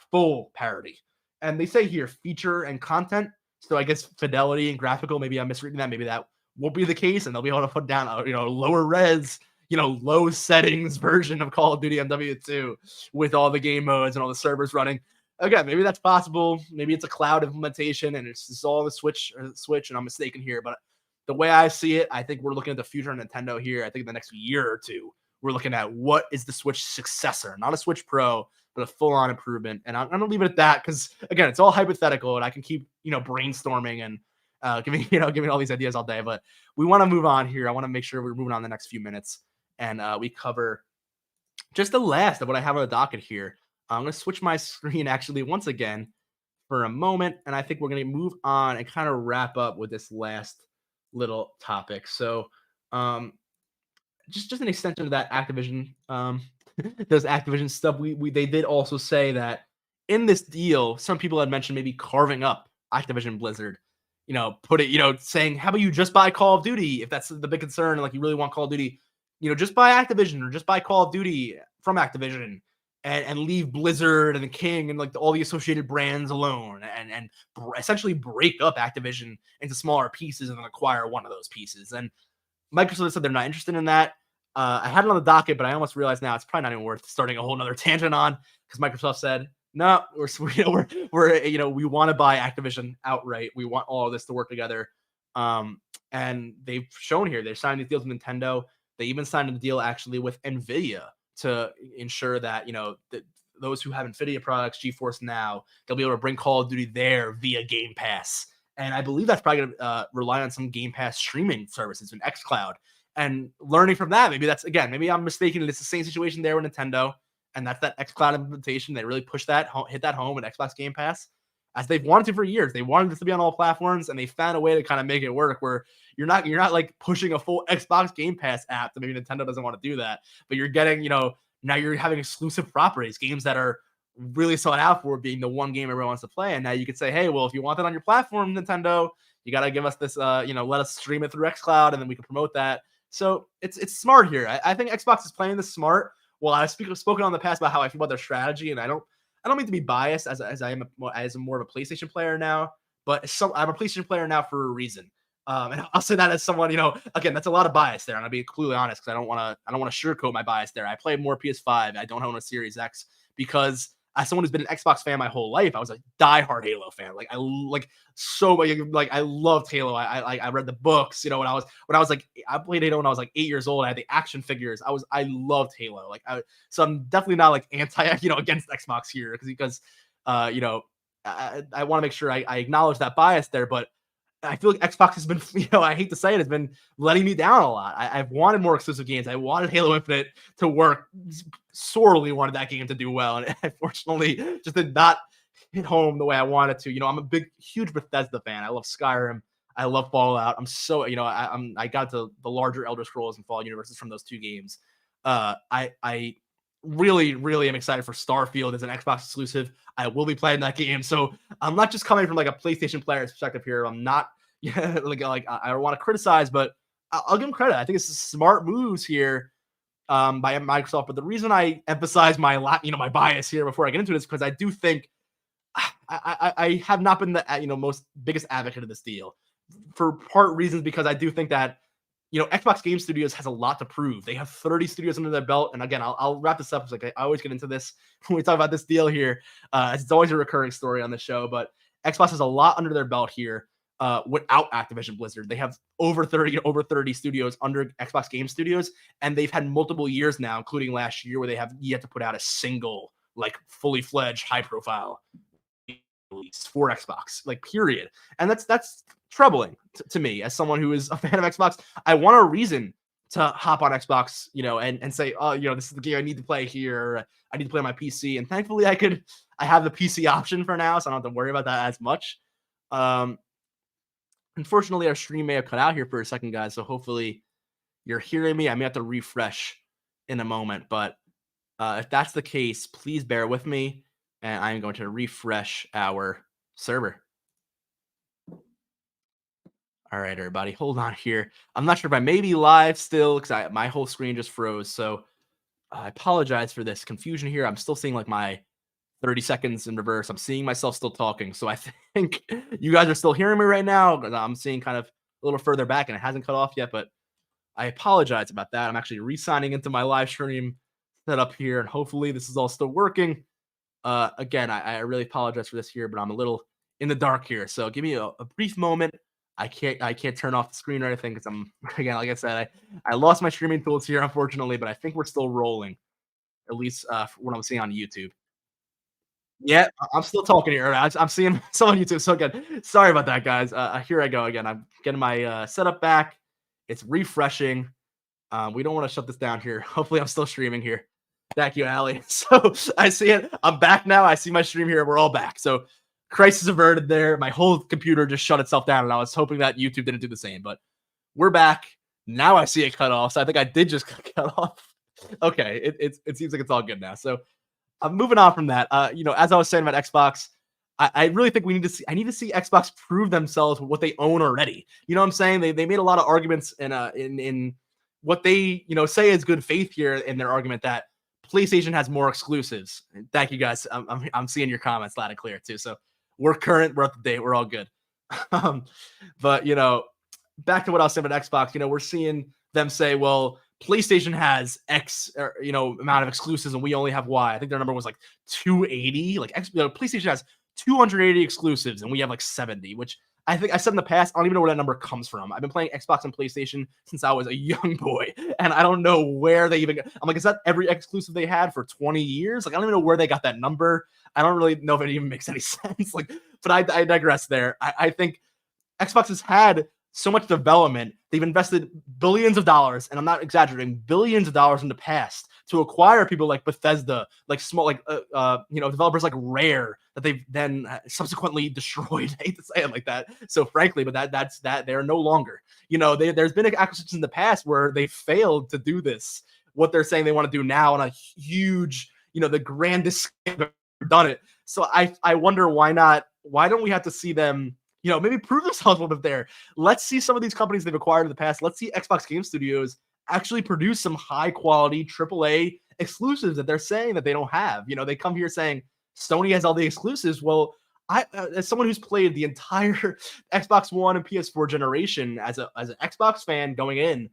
S1: full parity. And they say here feature and content. So I guess fidelity and graphical. Maybe I'm misreading that. Maybe that won't be the case, and they'll be able to put down a lower res, low settings version of Call of Duty MW2 with all the game modes and all the servers running. Again, maybe that's possible. Maybe it's a cloud implementation and it's all the Switch, and I'm mistaken here. But the way I see it, I think we're looking at the future of Nintendo here. I think in the next year or two, we're looking at what is the Switch successor, not a Switch Pro, but a full-on improvement. And I'm going to leave it at that because, again, it's all hypothetical, and I can keep, brainstorming and giving all these ideas all day. But we want to move on here. I want to make sure we're moving on the next few minutes. And we cover just the last of what I have on the docket here. I'm going to switch my screen actually once again for a moment. And I think we're going to move on and kind of wrap up with this last little topic. So just an extension of that Activision those Activision stuff. We they did also say that in this deal, some people had mentioned maybe carving up Activision Blizzard. Put it, saying, how about you just buy Call of Duty if that's the big concern, like you really want Call of Duty, just buy Activision or just buy Call of Duty from Activision and leave Blizzard and the King and like all the associated brands alone and essentially break up Activision into smaller pieces and then acquire one of those pieces. And Microsoft said they're not interested in that. I had it on the docket, but I almost realized now it's probably not even worth starting a whole nother tangent on because Microsoft said, no, we want to buy Activision outright. We want all of this to work together. And they've shown here they're signing these deals with Nintendo. They even signed a deal actually with NVIDIA to ensure that, that those who have NVIDIA products, GeForce Now, they'll be able to bring Call of Duty there via Game Pass. And I believe that's probably going to rely on some Game Pass streaming services in xCloud. And learning from that, maybe I'm mistaken. It's the same situation there with Nintendo. And that's that xCloud implementation. They really pushed that, hit that home with Xbox Game Pass as they've wanted to for years. They wanted this to be on all platforms, and they found a way to kind of make it work where you're not like pushing a full Xbox Game Pass app that maybe Nintendo doesn't want to do that, but you're getting, now you're having exclusive properties, games that are really sought out for being the one game everyone wants to play. And now you could say, hey, well, if you want that on your platform, Nintendo, you got to give us this, let us stream it through xCloud, and then we can promote that. So it's smart here. I think Xbox is playing this smart. Well, I've spoken on the past about how I feel about their strategy, and I don't mean to be biased as I am as more of a PlayStation player now, but I'm a PlayStation player now for a reason. And I'll say that as someone, again, that's a lot of bias there. And I'll be completely honest because I don't want to sugarcoat my bias there. I play more PS5. I don't own a Series X because as someone who's been an Xbox fan my whole life, I was a diehard Halo fan. I loved Halo. I read the books, when I was like, I played Halo when I was like 8 years old. I had the action figures. I loved Halo. So I'm definitely not like anti, against Xbox here because I want to make sure I acknowledge that bias there, but I feel like Xbox has been, I hate to say it, has been letting me down a lot. I've wanted more exclusive games. I wanted Halo Infinite to work. Sorely wanted that game to do well, and unfortunately, just did not hit home the way I wanted to. I'm a huge Bethesda fan. I love Skyrim. I love Fallout. I'm so, I got to the larger Elder Scrolls and Fallout universes from those two games. I really, really am excited for Starfield as an Xbox exclusive. I will be playing that game. So I'm not just coming from like a PlayStation player's perspective here. I'm not I don't want to criticize, but I'll give them credit. I think it's smart moves here by Microsoft. But the reason I emphasize my bias here before I get into this, because I do think I have not been the most biggest advocate of this deal for part reasons, because I do think that Xbox Game Studios has a lot to prove. They have 30 studios under their belt. And again, I'll wrap this up. It's like I always get into this when we talk about this deal here. It's always a recurring story on the show, but Xbox has a lot under their belt here without Activision Blizzard. They have over 30 studios under Xbox Game Studios, and they've had multiple years now, including last year, where they have yet to put out a single fully fledged high profile release for Xbox, period. And that's troubling to me as someone who is a fan of Xbox. I want a reason to hop on Xbox, and say, oh, this is the game I need to play here. I need to play on my PC. And thankfully I have the PC option for now, so I don't have to worry about that as much. Unfortunately, our stream may have cut out here for a second, guys. So hopefully you're hearing me. I may have to refresh in a moment, but if that's the case, please bear with me. And I'm going to refresh our server. All right, everybody, hold on here. I'm not sure if I may be live still because my whole screen just froze. So I apologize for this confusion here. I'm still seeing my 30 seconds in reverse. I'm seeing myself still talking. So I think you guys are still hearing me right now. I'm seeing kind of a little further back and it hasn't cut off yet, but I apologize about that. I'm actually re-signing into my live stream setup here, and hopefully this is all still working. Again, I really apologize for this here, but I'm a little in the dark here. So give me a brief moment. I can't turn off the screen or anything because I'm, again, like I said, I lost my streaming tools here, unfortunately, but I think we're still rolling, at least what I'm seeing on YouTube. Yeah, I'm still talking here. I'm seeing some on YouTube. So good. Sorry about that, guys. Here I go again. I'm getting my setup back. It's refreshing. We don't want to shut this down here. Hopefully I'm still streaming here. Thank you, Allie. So I see it. I'm back now. I see my stream here. We're all back. So crisis averted there. My whole computer just shut itself down, and I was hoping that YouTube didn't do the same. But we're back. Now I see it cut off. So I think I did just cut off. Okay, it seems like it's all good now. So I'm moving on from that. As I was saying about Xbox, I really think I need to see Xbox prove themselves with what they own already. You know what I'm saying? They made a lot of arguments in what they say is good faith here in their argument that PlayStation has more exclusives. Thank you guys. I'm seeing your comments loud and clear too. So we're current, we're up to date, we're all good. um, but back to what I was saying about Xbox. We're seeing them say, well, PlayStation has X, amount of exclusives, and we only have Y. I think their number was like 280. Like PlayStation has 280 exclusives, and we have like 70. Which I think I said in the past. I don't even know where that number comes from. I've been playing Xbox and PlayStation since I was a young boy, and I don't know where they even. I'm like, is that every exclusive they had for 20 years? Like, I don't even know where they got that number. I don't really know if it even makes any sense. Like, but I digress there. I think Xbox has had so much development. They've invested billions of dollars, and I'm not exaggerating, billions of dollars in the past to acquire people like Bethesda, like small, like developers like Rare that they've then subsequently destroyed. I hate to say it like that, so frankly, but that's they're no longer. There's been acquisitions in the past where they failed to do this. What they're saying they want to do now on a huge, the grandest scale they've ever done it. So I wonder why not? Why don't we have to see them? Maybe prove themselves a little bit there. Let's see some of these companies they've acquired in the past. Let's see Xbox Game Studios actually produce some high quality AAA exclusives that they're saying that they don't have. They come here saying Sony has all the exclusives. Well, as someone who's played the entire Xbox One and PS4 generation as an Xbox fan going in,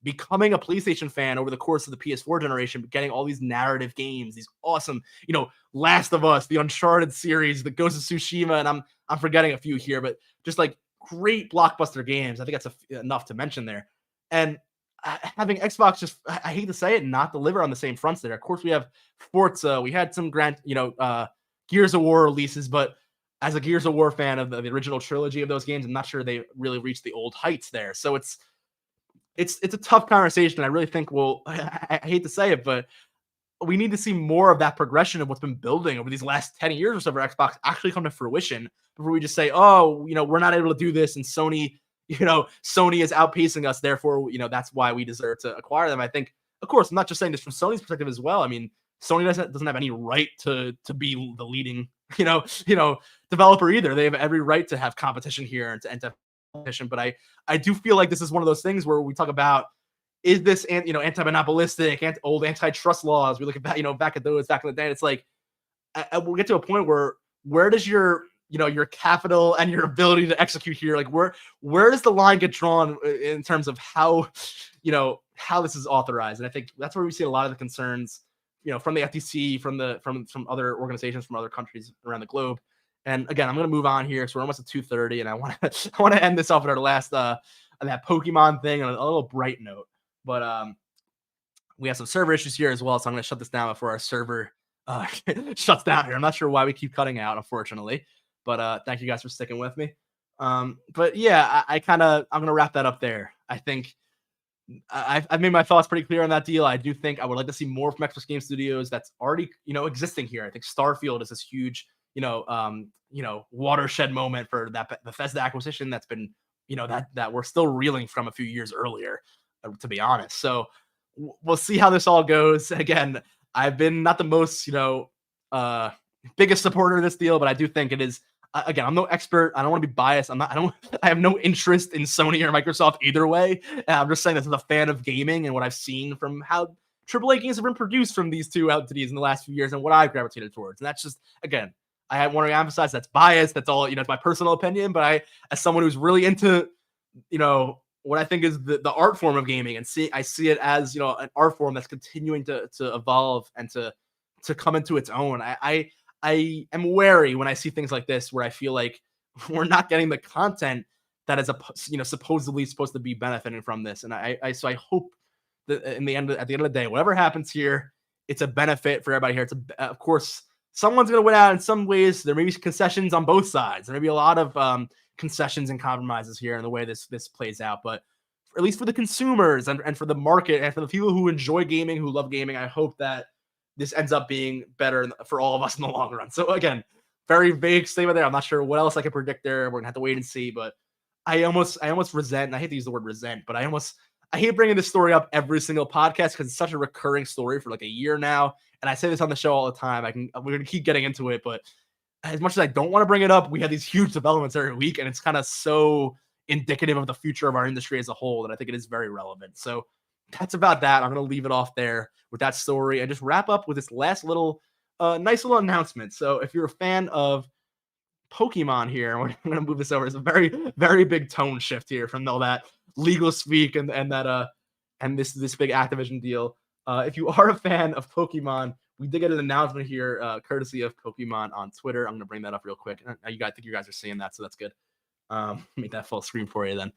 S1: becoming a PlayStation fan over the course of the PS4 generation, getting all these narrative games, these awesome, Last of Us, the Uncharted series, the Ghost of Tsushima, and I'm forgetting a few here, but just like great blockbuster games. I think that's enough to mention there. And having Xbox I hate to say it, not deliver on the same fronts there. Of course, we have Forza, we had some Gears of War releases, but as a Gears of War fan of the original trilogy of those games, I'm not sure they really reached the old heights there. So it's a tough conversation. I really think I hate to say it, but we need to see more of that progression of what's been building over these last 10 years or so for Xbox actually come to fruition before we just say, oh, we're not able to do this, and Sony is outpacing us, therefore, that's why we deserve to acquire them. I think, of course, I'm not just saying this from Sony's perspective as well. I mean, Sony doesn't have any right to be the leading, developer either. They have every right to have competition here and to competition. But I do feel like this is one of those things where we talk about, is this anti-monopolistic, old antitrust laws? We look at that, back in the day. It's like we'll get to a point where does your capital and your ability to execute here, like where does the line get drawn in terms of how this is authorized? And I think that's where we see a lot of the concerns, from the FTC, from other organizations, from other countries around the globe. And again, I'm going to move on here, so we're almost at 2:30, and I want to end this off with our last that Pokemon thing on a little bright note. But we have some server issues here as well, so I'm going to shut this down before our server shuts down here. I'm not sure why we keep cutting out, unfortunately, but thank you guys for sticking with me. But yeah, I'm going to wrap that up there. I think I've made my thoughts pretty clear on that deal. I do think I would like to see more from Xbox Game Studios that's already existing here. I think Starfield is this huge watershed moment for that Bethesda acquisition that's been that we're still reeling from a few years earlier, to be honest. So we'll see how this all goes. Again, I've been not the most biggest supporter of this deal, but I do think it is. Again, I'm no expert. I don't want to be biased. I have no interest in Sony or Microsoft either way. I'm just saying this as a fan of gaming and what I've seen from how AAA games have been produced from these two entities in the last few years and what I've gravitated towards. And that's just, again, I want to emphasize that's biased. That's all, it's my personal opinion. But as someone who's really into, what I think is the art form of gaming, and I see it as, an art form that's continuing to evolve and to come into its own. I am wary when I see things like this, where I feel like we're not getting the content that is supposedly supposed to be benefiting from this. And so I hope that at the end of the day, whatever happens here, it's a benefit for everybody here. Of course, someone's going to win out in some ways. There may be concessions on both sides. There may be a lot of concessions and compromises here in the way this plays out. But at least for the consumers and for the market and for the people who enjoy gaming, who love gaming, I hope that this ends up being better for all of us in the long run. So again, very vague statement there. I'm not sure what else I can predict there. We're going to have to wait and see. But I almost resent, and I hate to use the word resent, but I I hate bringing this story up every single podcast because it's such a recurring story for like a year now. And I say this on the show all the time. We're gonna keep getting into it, but as much as I don't want to bring it up, we have these huge developments every week, and it's kind of so indicative of the future of our industry as a whole that I think it is very relevant. So that's about that. I'm going to leave it off there with that story and just wrap up with this last little, nice little announcement. So if you're a fan of Pokemon here, I'm going to move this over. It's a very, very big tone shift here from all that legal speak and that and this big Activision deal. If you are a fan of Pokemon, we did get an announcement here, courtesy of Pokemon on Twitter. I'm going to bring that up real quick. I think you guys are seeing that, so that's good. Make that full screen for you then.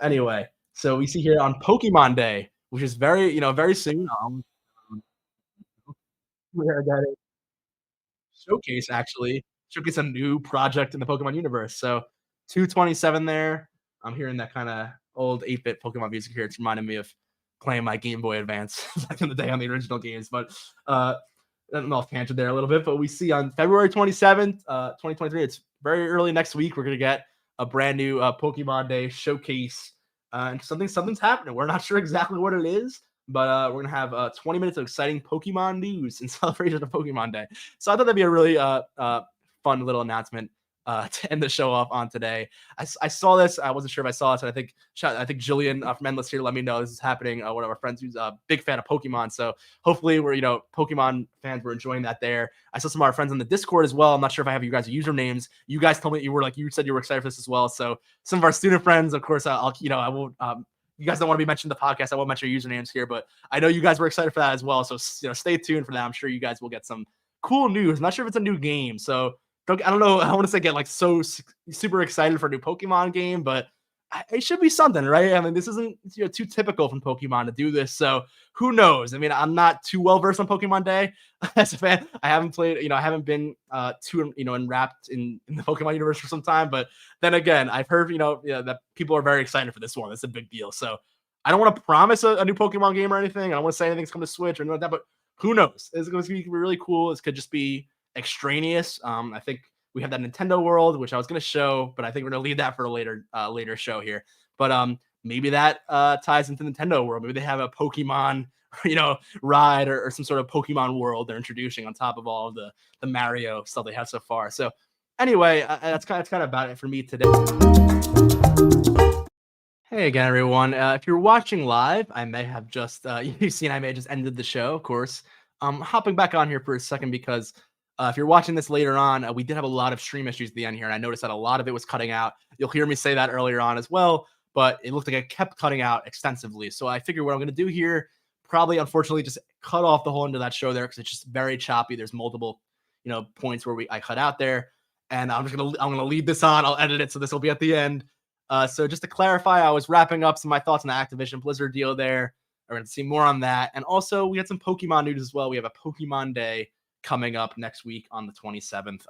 S1: Anyway, so we see here on Pokemon Day, which is very soon. We're getting showcase a new project in the Pokemon universe. So 227 there. I'm hearing that kind of old 8-bit Pokemon music here. It's reminding me of playing my Game Boy Advance back in the day on the original games. But I'm off tangent there a little bit. But we see on February 27th, 2023, it's very early next week. We're gonna get a brand new Pokemon Day showcase, and something's happening. We're not sure exactly what it is, but we're gonna have 20 minutes of exciting Pokemon news in celebration of Pokemon Day. So I thought that'd be a really fun little announcement to end the show off on today. I saw this. I wasn't sure if I saw it. So I think Jillian from Endless here let me know this is happening. One of our friends who's a big fan of Pokemon. So hopefully we're Pokemon fans were enjoying that there. I saw some of our friends on the Discord as well. I'm not sure if I have you guys' usernames. You guys told me you said you were excited for this as well. So some of our student friends, of course, I won't. You guys don't want to be mentioned in the podcast. I won't mention your usernames here, but I know you guys were excited for that as well. So stay tuned for that. I'm sure you guys will get some cool news. I'm not sure if it's a new game, so I don't know. I want to say get like so super excited for a new Pokemon game, but it should be something, right? I mean, this isn't too typical from Pokemon to do this, so who knows? I mean, I'm not too well versed on Pokemon Day as a fan. I haven't played, I haven't been too enwrapped in the Pokemon universe for some time. But then again, I've heard that people are very excited for this one. It's a big deal. So I don't want to promise a new Pokemon game or anything. I don't want to say anything's coming to Switch or anything like that. But who knows? It's going to be really cool. This could just be extraneous. I think we have that Nintendo World, which I was going to show, but I think we're going to leave that for a later show here. But maybe that ties into Nintendo World. Maybe they have a Pokemon, ride or some sort of Pokemon world they're introducing on top of all of the Mario stuff they have so far. So anyway, that's kind of about it for me today. Hey again, everyone. If you're watching live, I may have just you've seen I may have just ended the show, of course. Hopping back on here for a second because if you're watching this later on, we did have a lot of stream issues at the end here, and I noticed that a lot of it was cutting out. You'll hear me say that earlier on as well, but it looked like it kept cutting out extensively. So I figured what I'm going to do here, probably unfortunately just cut off the whole end of that show there because it's just very choppy. There's multiple, points where I cut out there, and I'm gonna leave this on. I'll edit it so this will be at the end. So just to clarify, I was wrapping up some of my thoughts on the Activision Blizzard deal there. We're going to see more on that, and also we had some Pokemon news as well. We have a Pokemon Day coming up next week on the 27th.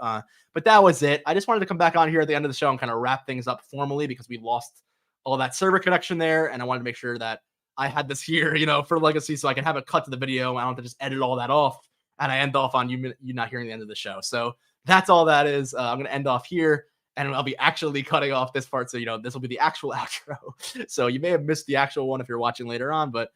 S1: But that was it. I just wanted to come back on here at the end of the show and kind of wrap things up formally because we lost all that server connection there. And I wanted to make sure that I had this here, for Legacy so I can have it cut to the video. I don't have to just edit all that off and I end off on you not hearing the end of the show. So that's all that is. I'm going to end off here and I'll be actually cutting off this part. So, this will be the actual outro. So you may have missed the actual one if you're watching later on, but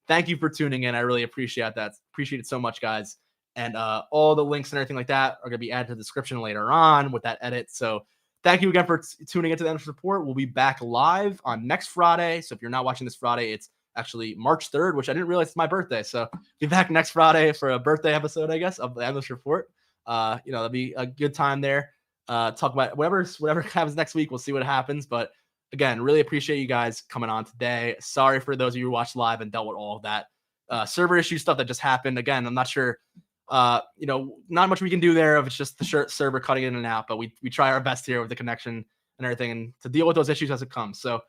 S1: thank you for tuning in. I really appreciate that. Appreciate it so much, guys. And all the links and everything like that are going to be added to the description later on with that edit. So thank you again for tuning into the Endless Report. We'll be back live on next Friday. So if you're not watching this Friday, it's actually March 3rd, which I didn't realize it's my birthday. So be back next Friday for a birthday episode, I guess, of the Endless Report. That'll be a good time there. Talk about whatever happens next week. We'll see what happens. But again, really appreciate you guys coming on today. Sorry for those of you who watched live and dealt with all of that server issue stuff that just happened. Again, I'm not sure. Not much we can do there if it's just the server cutting in and out, but we try our best here with the connection and everything and to deal with those issues as it comes. So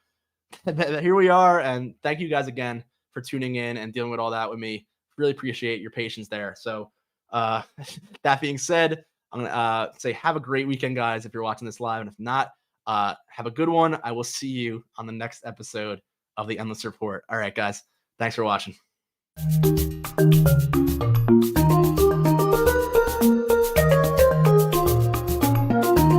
S1: here we are, and thank you guys again for tuning in and dealing with all that with me. Really appreciate your patience there. So that being said, I'm gonna say have a great weekend, guys, if you're watching this live, and if not, have a good one. I will see you on the next episode of the Endless Report. All right, guys, thanks for watching.